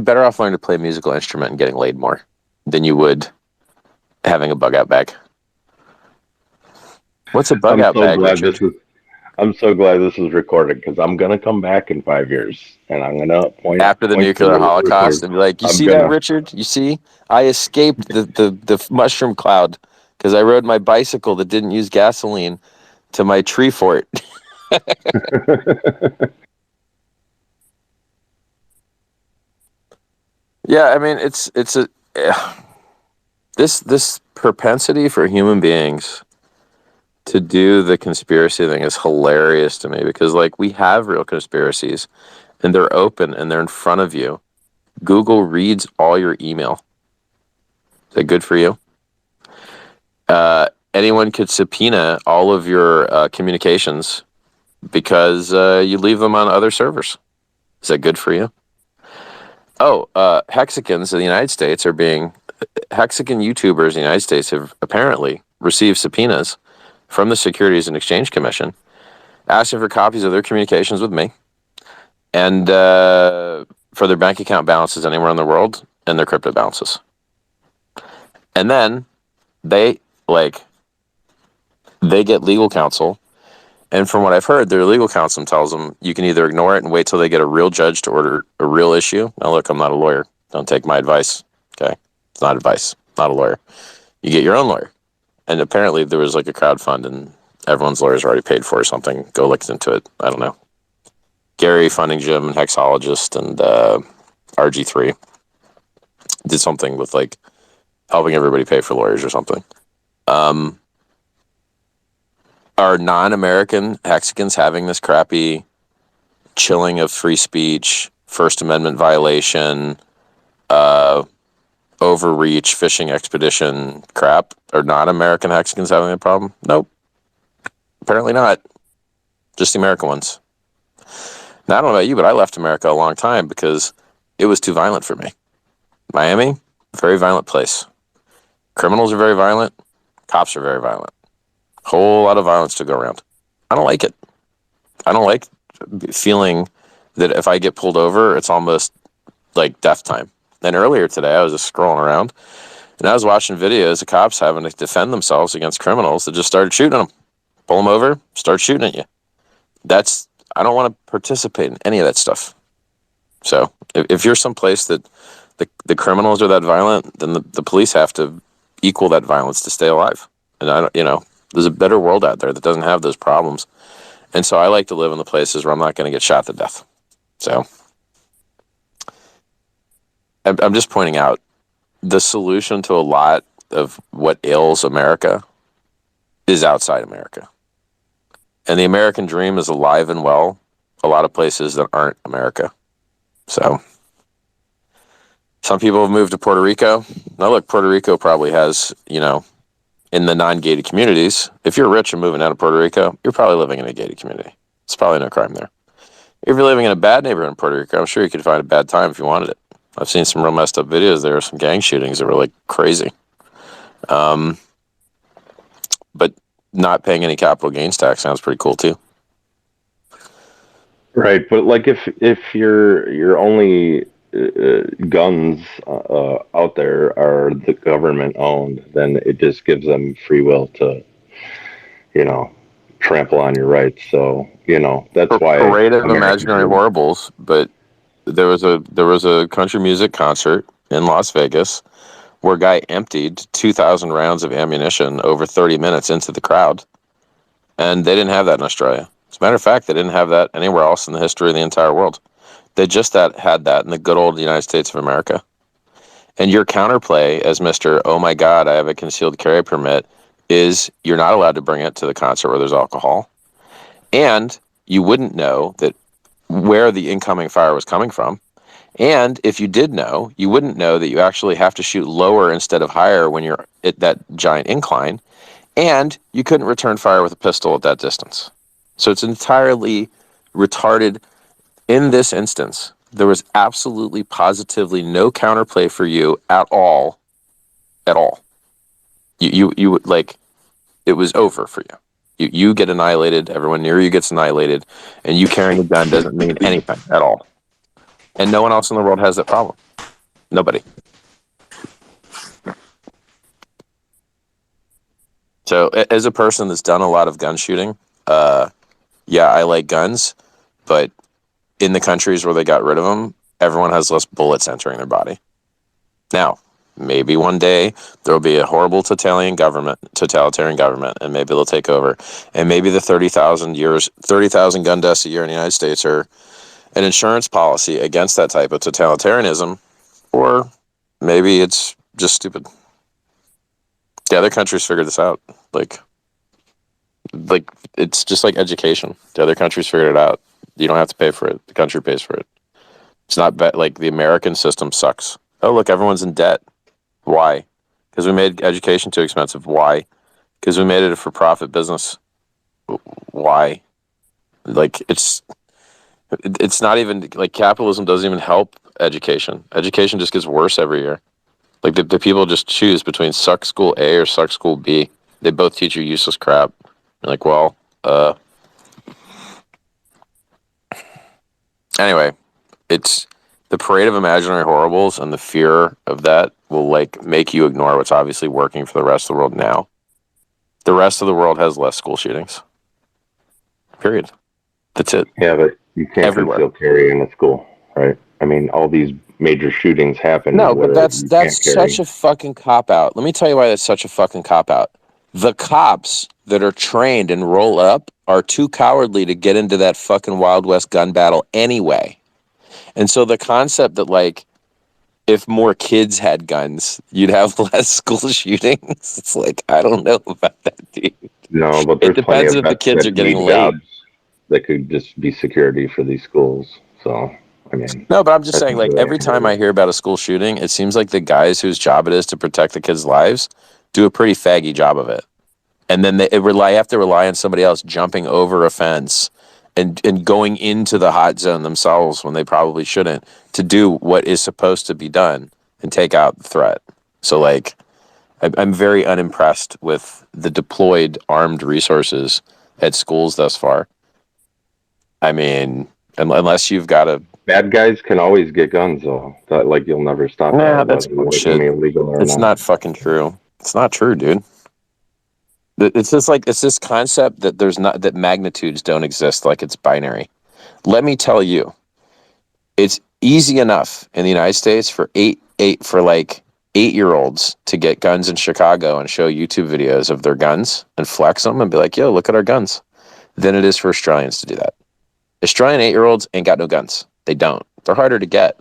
better off learning to play a musical instrument and getting laid more than you would having a bug out bag. What's a bug out bag, Richard? I'm so glad this is recorded because I'm gonna come back in 5 years and I'm gonna point After the point to nuclear the holocaust record. and be like, you I'm see that, Richard? You see? I escaped the mushroom cloud because I rode my bicycle that didn't use gasoline to my tree fort. Yeah, I mean, it's a this propensity for human beings to do the conspiracy thing is hilarious to me because, like, we have real conspiracies and they're open and they're in front of you. Google reads all your email. Is that good for you? Anyone could subpoena all of your communications because you leave them on other servers. Is that good for you? Oh, Hexicans in the United States Hexican YouTubers in the United States have apparently received subpoenas from the Securities and Exchange Commission asking for copies of their communications with me and for their bank account balances anywhere in the world and their crypto balances. And then they get legal counsel. And from what I've heard, their legal counsel tells them you can either ignore it and wait till they get a real judge to order a real issue. Now, look, I'm not a lawyer. Don't take my advice. Okay? It's not advice. Not a lawyer. You get your own lawyer. And apparently there was like a crowdfund and everyone's lawyers already paid for or something. Go look into it. I don't know. Gary Funding Jim and Hexologist and RG3 did something with like helping everybody pay for lawyers or something. Are non-American Hexicans having this crappy chilling of free speech, First Amendment violation, overreach, fishing expedition crap? Are non-American Hexicans having a problem? Nope. Apparently not. Just the American ones. Now, I don't know about you, but I left America a long time because it was too violent for me. Miami, very violent place. Criminals are very violent. Cops are very violent. Whole lot of violence to go around. I don't like it. I don't like feeling that if I get pulled over, it's almost like death time. And earlier today, I was just scrolling around, and I was watching videos of cops having to defend themselves against criminals that just started shooting them. Pull them over, start shooting at you. I don't want to participate in any of that stuff. So if you're someplace that the criminals are that violent, then the police have to equal that violence to stay alive. And there's a better world out there that doesn't have those problems. And so I like to live in the places where I'm not going to get shot to death. So I'm just pointing out the solution to a lot of what ails America is outside America. And the American dream is alive and well a lot of places that aren't America. So some people have moved to Puerto Rico. Now look, Puerto Rico probably has, in the non-gated communities, if you're rich and moving out of Puerto Rico, you're probably living in a gated community. It's probably no crime there. If you're living in a bad neighborhood in Puerto Rico, I'm sure you could find a bad time if you wanted it. I've seen some real messed up videos there, some gang shootings that were like crazy. But not paying any capital gains tax sounds pretty cool too. Right, but like if your only guns out there are the government owned, then it just gives them free will to, trample on your rights. So that's why Parade of imaginary horribles. But there was a country music concert in Las Vegas where a guy emptied 2,000 rounds of ammunition over 30 minutes into the crowd, and they didn't have that in Australia. As a matter of fact, they didn't have that anywhere else in the history of the entire world. They just had that in the good old United States of America. And your counterplay as Mr. Oh my God, I have a concealed carry permit is you're not allowed to bring it to the concert where there's alcohol. And you wouldn't know that where the incoming fire was coming from. And if you did know, you wouldn't know that you actually have to shoot lower instead of higher when you're at that giant incline. And you couldn't return fire with a pistol at that distance. So it's entirely retarded. In this instance, there was absolutely positively no counterplay for you at all. You would it was over for you. You get annihilated. Everyone near you gets annihilated, and you carrying a gun doesn't mean anything at all. And no one else in the world has that problem. Nobody. So, as a person that's done a lot of gun shooting, yeah, I like guns, but in the countries where they got rid of them, everyone has less bullets entering their body. Now, maybe one day there'll be a horrible totalitarian government, and maybe they'll take over. And maybe the 30,000 gun deaths a year in the United States are an insurance policy against that type of totalitarianism, or maybe it's just stupid. The other countries figured this out. Like it's just like education. The other countries figured it out. You don't have to pay for it. The country pays for it. It's not like the American system sucks. Oh, look, everyone's in debt. Why? Because we made education too expensive. Why? Because we made it a for-profit business. Why? Like it's not even like capitalism doesn't even help education. Education just gets worse every year. Like the people just choose between suck school A or suck school B. They both teach you useless crap. You're like, well, anyway, it's the parade of imaginary horribles, and the fear of that will like make you ignore what's obviously working for the rest of the world now. The rest of the world has less school shootings. Period. That's it. Yeah, but you can't Everywhere. conceal carry in a school, right? I mean, all these major shootings happen. No, where but that's you can't carry. such a fucking cop out. Let me tell you why that's such a fucking cop out. The cops that are trained and roll up are too cowardly to get into that fucking Wild West gun battle anyway. And so the concept that like if more kids had guns, you'd have less school shootings. It's like, I don't know about that, dude. No, but there's It depends plenty of if the vets kids that are getting need laid. jobs that could just be security for these schools. So, I mean, No, but I'm just that's saying, like, the way every time I hear about a school shooting, it seems like the guys whose job it is to protect the kids' lives do a pretty faggy job of it. And then they have to rely on somebody else jumping over a fence and going into the hot zone themselves when they probably shouldn't to do what is supposed to be done and take out the threat. So, like, I'm very unimpressed with the deployed armed resources at schools thus far. I mean, unless you've got a bad guys can always get guns, though. That, like, you'll never stop Nah, that, that's whether you make bullshit. them illegal or It's not fucking true. It's not true, dude. It's just like it's this concept that that magnitudes don't exist, like it's binary. Let me tell you, it's easy enough in the United States for 8-year-olds to get guns in Chicago and show YouTube videos of their guns and flex them and be like, "Yo, look at our guns," than it is for Australians to do that. Australian 8-year-olds ain't got no guns. They don't. They're harder to get.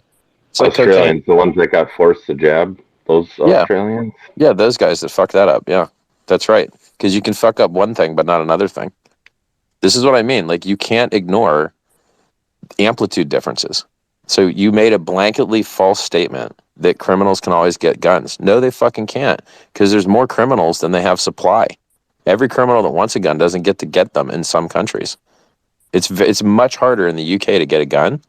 It's like Australians, cocaine. the ones that got forced to jab, those Australians. Yeah, those guys that fucked that up. Yeah, that's right. Because you can fuck up one thing, but not another thing. This is what I mean. Like, you can't ignore amplitude differences. So you made a blanketly false statement that criminals can always get guns. No, they fucking can't. Because there's more criminals than they have supply. Every criminal that wants a gun doesn't get to get them in some countries. It's much harder in the UK to get a gun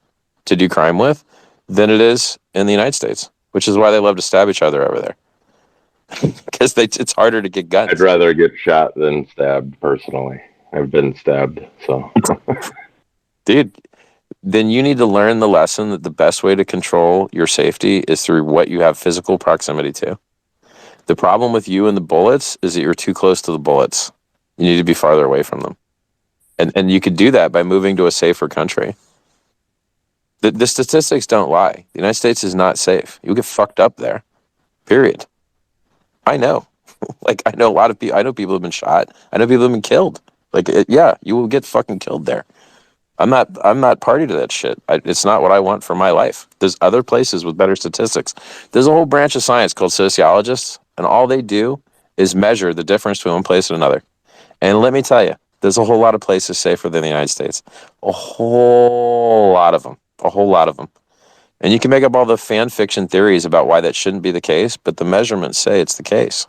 to do crime with than it is in the United States, which is why they love to stab each other over there. Because it's harder to get guns. I'd rather get shot than stabbed, personally. I've been stabbed, so. Dude, then you need to learn the lesson that the best way to control your safety is through what you have physical proximity to. The problem with you and the bullets is that you're too close to the bullets. You need to be farther away from them. And you could do that by moving to a safer country. The statistics don't lie. The United States is not safe. You'll get fucked up there. Period. I know. Like, I know a lot of people. I know people have been shot. I know people have been killed. Like, yeah, you will get fucking killed there. I'm not party to that shit. It's not what I want for my life. There's other places with better statistics. There's a whole branch of science called sociologists, and all they do is measure the difference between one place and another. And let me tell you, there's a whole lot of places safer than the United States. A whole lot of them. A whole lot of them. And you can make up all the fan fiction theories about why that shouldn't be the case, but the measurements say it's the case.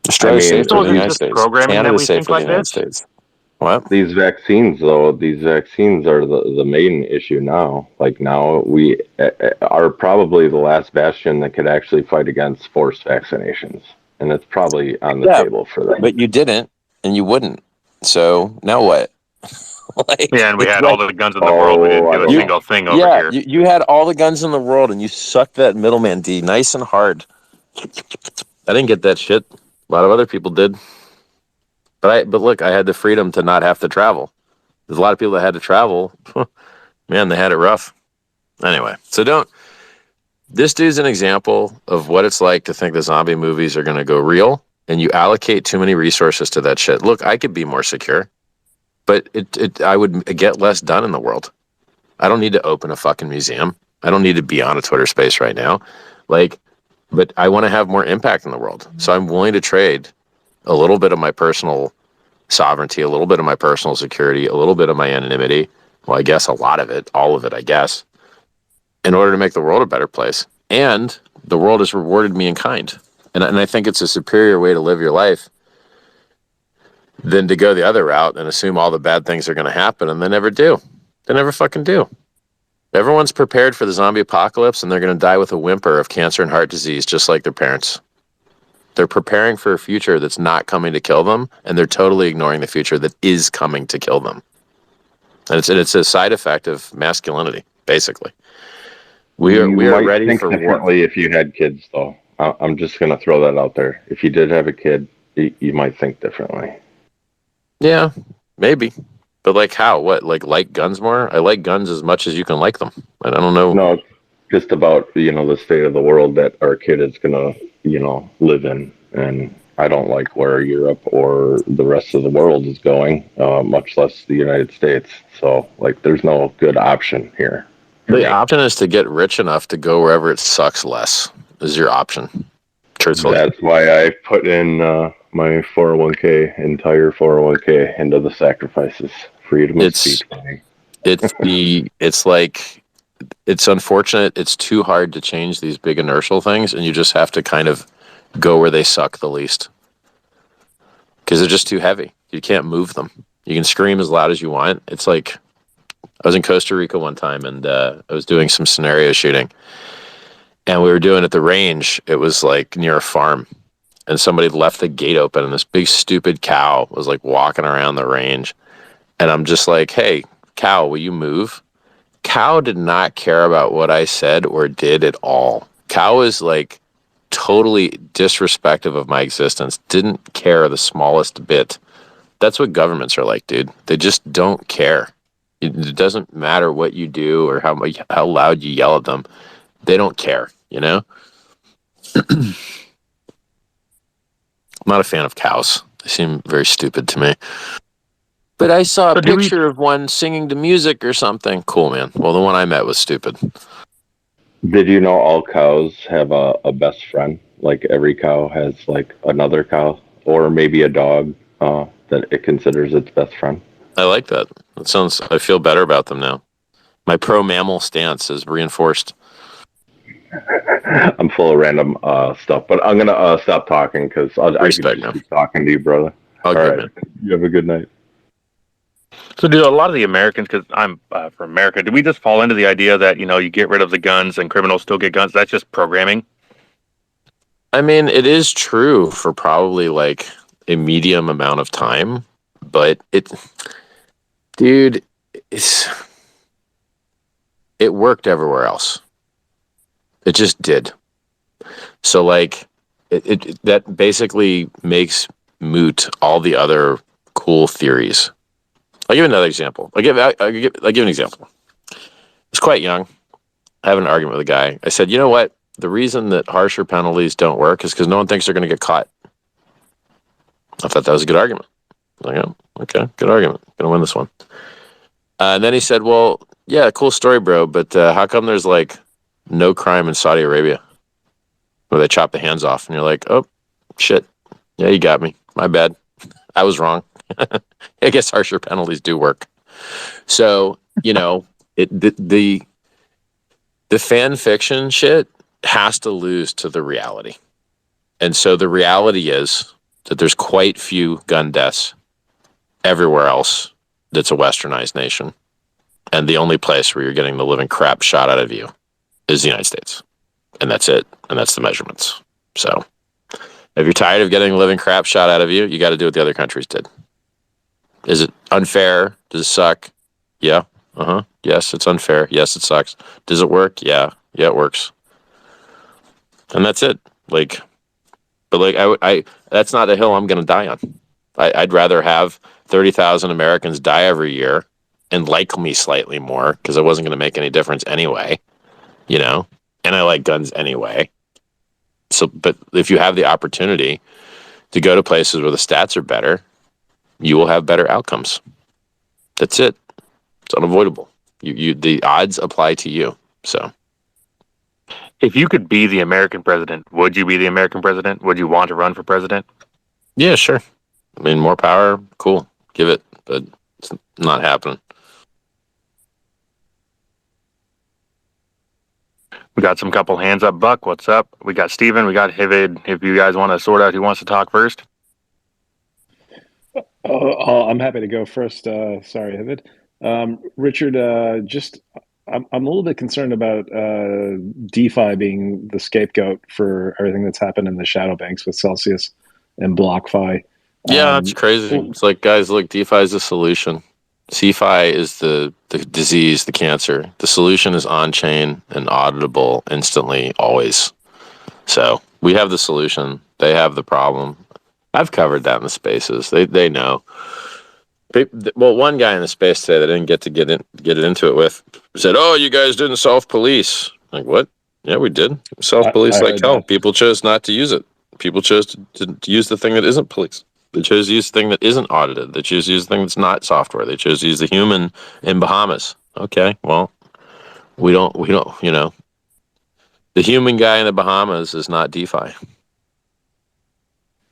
Australia's safer than the United States. Canada's safer than the United States. What? These vaccines, though, are the main issue now. Like, now we are probably the last bastion that could actually fight against forced vaccinations. And it's probably on the table for them. But you didn't and you wouldn't. So now what? Like, Yeah, and we it's had like, all the guns in the world. We didn't do a you- single thing over yeah, here. you had all the guns in the world, and you sucked that middleman D nice and hard. I didn't get that shit. A lot of other people did. But look, I had the freedom to not have to travel. There's a lot of people that had to travel. Man, they had it rough. Anyway, so this dude's an example of what it's like to think the zombie movies are going to go real, and you allocate too many resources to that shit. Look, I could be more secure, but I would get less done in the world. I don't need to open a fucking museum. I don't need to be on a Twitter space right now. But I want to have more impact in the world. So I'm willing to trade a little bit of my personal sovereignty, a little bit of my personal security, a little bit of my anonymity. Well, I guess a lot of it, all of it, I guess, in order to make the world a better place. And the world has rewarded me in kind. And I think it's a superior way to live your life than to go the other route and assume all the bad things are going to happen, and they never do. They never fucking do. Everyone's prepared for the zombie apocalypse, and they're going to die with a whimper of cancer and heart disease, just like their parents. They're preparing for a future that's not coming to kill them, and they're totally ignoring the future that is coming to kill them. And it's a side effect of masculinity, basically. We are ready think for war. differently if you had kids, though. I'm just going to throw that out there. If you did have a kid, you might think differently. Yeah, maybe. But like how? What? Like guns more? I like guns as much as you can like them. I don't know. No, just about, the state of the world that our kid is going to, live in. And I don't like where Europe or the rest of the world is going, much less the United States. So, there's no good option here. The option is to get rich enough to go wherever it sucks less. Is your option. Truthfully. That's why I put in my 401k, entire 401k, into the sacrifices. Freedom of speech. It's unfortunate. It's too hard to change these big inertial things, and you just have to kind of go where they suck the least. Because they're just too heavy. You can't move them. You can scream as loud as you want. It's like, I was in Costa Rica one time, and I was doing some scenario shooting. And we were doing at the range. It was like near a farm. And somebody left the gate open, and this big stupid cow was like walking around the range. And I'm just like, hey, cow, will you move? Cow did not care about what I said or did at all. Cow is like totally disrespectful of my existence. Didn't care the smallest bit. That's what governments are like, dude. They just don't care. It doesn't matter what you do or how loud you yell at them. They don't care, I'm not a fan of cows. They seem very stupid to me. But I saw a picture of one singing to music or something. Cool, man. Well, the one I met was stupid. Did you know all cows have a best friend? Like every cow has another cow or maybe a dog that it considers its best friend? I like that. I feel better about them now. My pro-mammal stance is reinforced. I'm full of random stuff, but I'm going to stop talking because I can just keep talking to you, brother. All right. Man. You have a good night. So do a lot of the Americans, because I'm from America, do we just fall into the idea that, you get rid of the guns and criminals still get guns? That's just programming? I mean, it is true for probably a medium amount of time, but it worked everywhere else. It just did. So that basically makes moot all the other cool theories. I'll give another example. I'll give an example. I was quite young. I have an argument with a guy. I said, you know what? The reason that harsher penalties don't work is because no one thinks they're going to get caught. I thought that was a good argument. I was like, oh, okay, good argument. Going to win this one. And then he said, well, yeah, cool story, bro, but how come there's no crime in Saudi Arabia where they chop the hands off? And you're like, oh, shit. Yeah, you got me. My bad. I was wrong. I guess harsher penalties do work. So, the fan fiction shit has to lose to the reality. And so the reality is that there's quite few gun deaths everywhere else that's a westernized nation. And the only place where you're getting the living crap shot out of you is the United States. And that's it. And that's the measurements. So If you're tired of getting living crap shot out of you, you got to do what the other countries did. Is it unfair? Does it suck? Yeah. Yes, it's unfair. Yes, it sucks. Does it work? Yeah. Yeah, it works. And that's it. Like, but like, I that's not a hill I'm going to die on. I'd rather have 30,000 Americans die every year and like me slightly more because it wasn't going to make any difference anyway, you know? And I like guns anyway. So, but if you have the opportunity to go to places where the stats are better, you will have better outcomes. That's it. It's unavoidable. The odds apply to you. So, If you could be the American president, would you be the American president? Would you want to run for president? yeah, sure. I mean, more power, cool. Give it, but it's not happening. We got some couple hands up. Buck, what's up? We got Steven, we got Hivid. If you guys want to sort out who wants to talk first. I'm happy to go first. Sorry, Hivid. Richard, I'm a little bit concerned about DeFi being the scapegoat for everything that's happened in the shadow banks with Celsius and BlockFi. Yeah, that's crazy. It's like, guys, look, DeFi is the solution. CeFi is the disease, the cancer. The solution is on-chain and auditable instantly, always. So we have the solution. They have the problem. I've covered that in the spaces. They know. Well, one guy in the space today that didn't get into it with said, "Oh, you guys didn't self-police." Like, what? Yeah, we did. Self-police like hell. People chose not to use it. People chose to use the thing that isn't police. They chose to use the thing that isn't audited. They chose to use the thing that's not software. They chose to use the human in Bahamas. Okay, well, we don't, you know, the human guy in the Bahamas is not DeFi.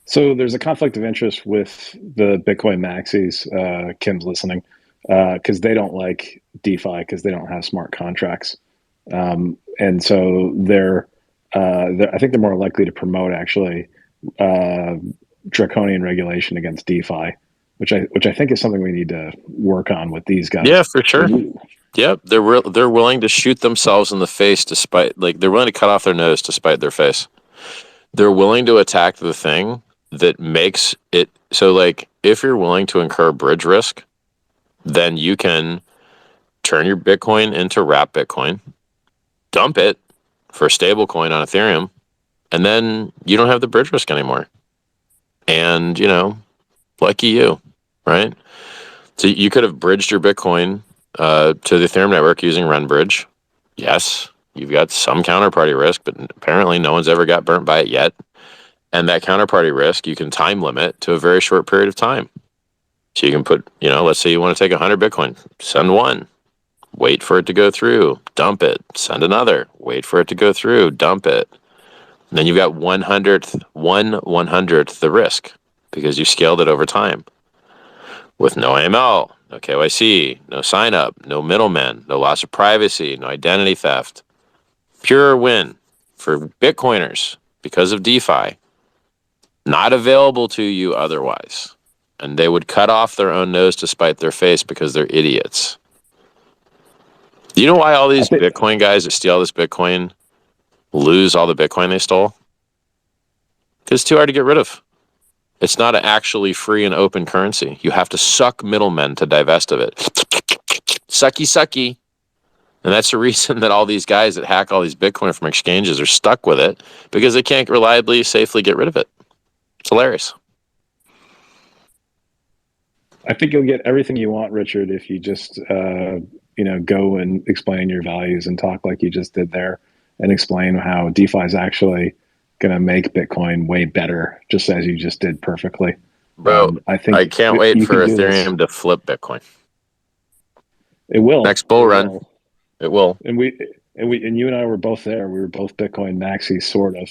So there's a conflict of interest with the Bitcoin maxis. Kim's listening because they don't like DeFi because they don't have smart contracts, and so I think they're more likely to promote actually draconian regulation against DeFi, which I think is something we need to work on with these guys. Yeah, for sure. Yep, they're willing to shoot themselves in the face despite, like, they're willing to cut off their nose to spite their face. They're willing to attack the thing that makes it so, like, if you're willing to incur bridge risk, then you can turn your Bitcoin into wrap Bitcoin, dump it for a stable coin on Ethereum, and then you don't have the bridge risk anymore. And, you know, lucky you, right? So you could have bridged your Bitcoin to the Ethereum network using RenBridge. Yes, you've got some counterparty risk, but apparently no one's ever got burnt by it yet. And that counterparty risk, you can time limit to a very short period of time. So you can put, you know, let's say you want to take 100 Bitcoin, send one, wait for it to go through, dump it, send another, wait for it to go through, dump it. And then you've got 1/100th the risk because you scaled it over time with no AML, no KYC, no sign up, no middlemen, no loss of privacy, no identity theft. Pure win for Bitcoiners because of DeFi. Not available to you otherwise. And they would cut off their own nose to spite their face because they're idiots. Do you know why all these Bitcoin guys that steal this Bitcoin lose all the Bitcoin they stole? Because it's too hard to get rid of. It's not actually free and open currency. You have to suck middlemen to divest of it. Sucky, sucky. And that's the reason that all these guys that hack all these Bitcoin from exchanges are stuck with it, because they can't reliably, safely get rid of it. It's hilarious. I think you'll get everything you want, Richard, if you just go and explain your values and talk like you just did there, and explain how DeFi is actually going to make Bitcoin way better, just as you just did perfectly. Bro, I can't wait for Ethereum to flip Bitcoin. It will. Next bull run. It will. And you and I were both there. We were both Bitcoin maxis, sort of,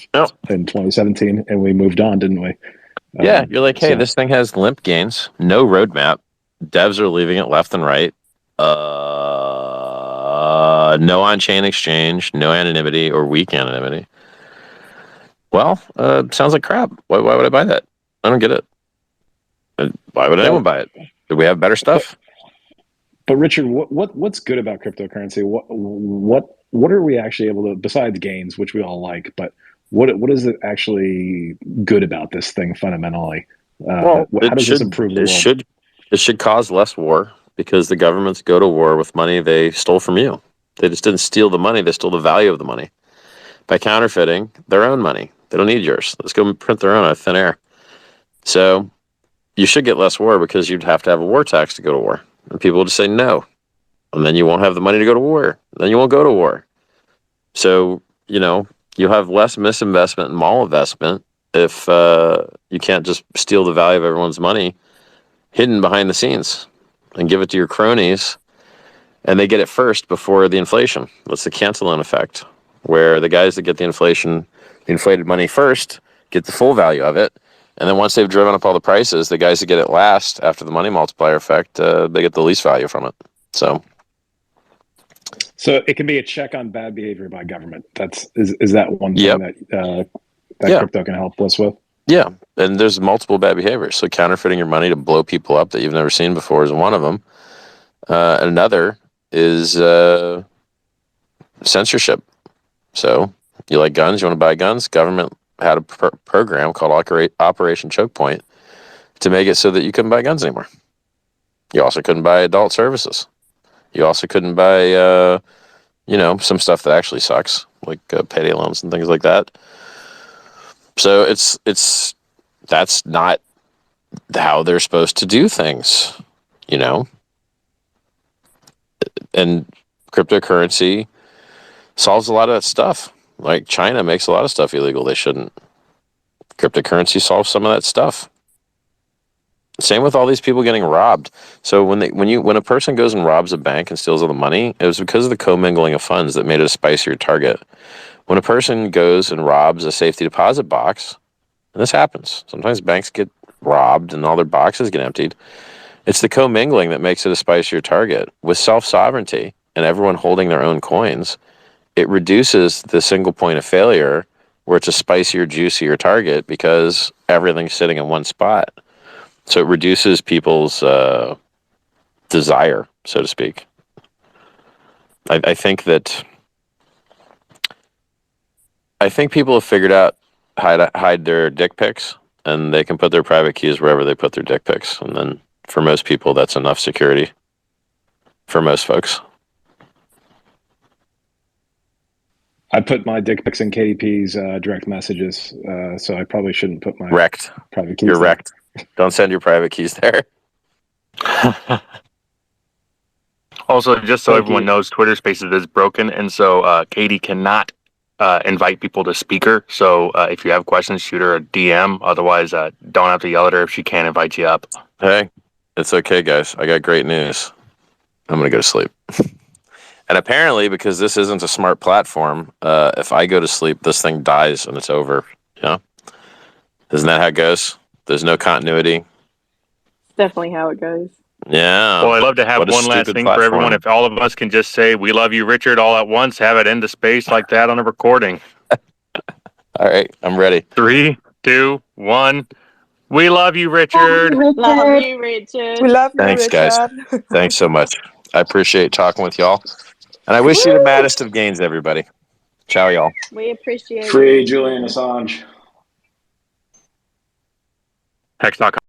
in 2017, and we moved on, didn't we? Yeah, you're like, hey, this thing has limp gains, no roadmap. Devs are leaving it left and right. No on-chain exchange, no anonymity or weak anonymity. Well, sounds like crap. Why would I buy that? I don't get it. Why would anyone buy it? Do we have better stuff? But Richard, what's good about cryptocurrency? What are we actually able to, besides gains, which we all like, but what is it actually good about this thing fundamentally? Well, how does this improve the world? It should cause less war because the governments go to war with money they stole from you. They just didn't steal the money; they stole the value of the money by counterfeiting their own money. They don't need yours. Let's go print their own out of thin air. So you should get less war because you'd have to have a war tax to go to war, and people would just say no, and then you won't have the money to go to war. Then you won't go to war. So you'll have less misinvestment and malinvestment if you can't just steal the value of everyone's money hidden behind the scenes and give it to your cronies, and they get it first before the inflation. That's the Cantillon effect, where the guys that get the inflated money first get the full value of it, and then once they've driven up all the prices, the guys that get it last after the money multiplier effect, they get the least value from it. So it can be a check on bad behavior by government. Is that one thing Yep. that Yeah. crypto can help us with? Yeah, and there's multiple bad behaviors. So counterfeiting your money to blow people up that you've never seen before is one of them. And another is censorship. So you like guns, you want to buy guns? Government had a program called Operation Choke Point to make it so that you couldn't buy guns anymore. You also couldn't buy adult services. You also couldn't buy, some stuff that actually sucks, like payday loans and things like that. So that's not how they're supposed to do things, And cryptocurrency solves a lot of that stuff. Like China makes a lot of stuff illegal they shouldn't. Cryptocurrency solves some of that stuff. Same with all these people getting robbed. So when a person goes and robs a bank and steals all the money, it was because of the commingling of funds that made it a spicier target. When a person goes and robs a safety deposit box, and this happens, sometimes banks get robbed and all their boxes get emptied. It's the commingling that makes it a spicier target. With self-sovereignty and everyone holding their own coins, it reduces the single point of failure where it's a spicier, juicier target because everything's sitting in one spot. So it reduces people's desire, so to speak. I think people have figured out how to hide their dick pics, and they can put their private keys wherever they put their dick pics. And then for most people, that's enough security for most folks. I put my dick pics in KDP's direct messages, so I probably shouldn't put my Wrecked. private keys You're there. wrecked. Don't send your private keys there. Also, just so Thank everyone you. knows, Twitter Spaces is broken, and so Katie cannot invite people to speaker. So if you have questions, shoot her a DM. Otherwise, don't have to yell at her if she can't invite you up. Hey, it's okay, guys. I got great news. I'm going to go to sleep. And apparently, because this isn't a smart platform, if I go to sleep, this thing dies and it's over. Isn't that how it goes? There's no continuity. Definitely how it goes. Yeah. Well, I'd love to have What a one last stupid thing for everyone. platform. If all of us can just say, "We love you, Richard," all at once, have it into space like that on a recording. All right, I'm ready. 3, 2, 1. We love you, Richard. Love you, Richard. We love you, Thanks, guys. Richard. Thanks so much. I appreciate talking with y'all. And I wish you the maddest of gains, everybody. Ciao, y'all. We appreciate Free you. Julian Assange. Hex.com.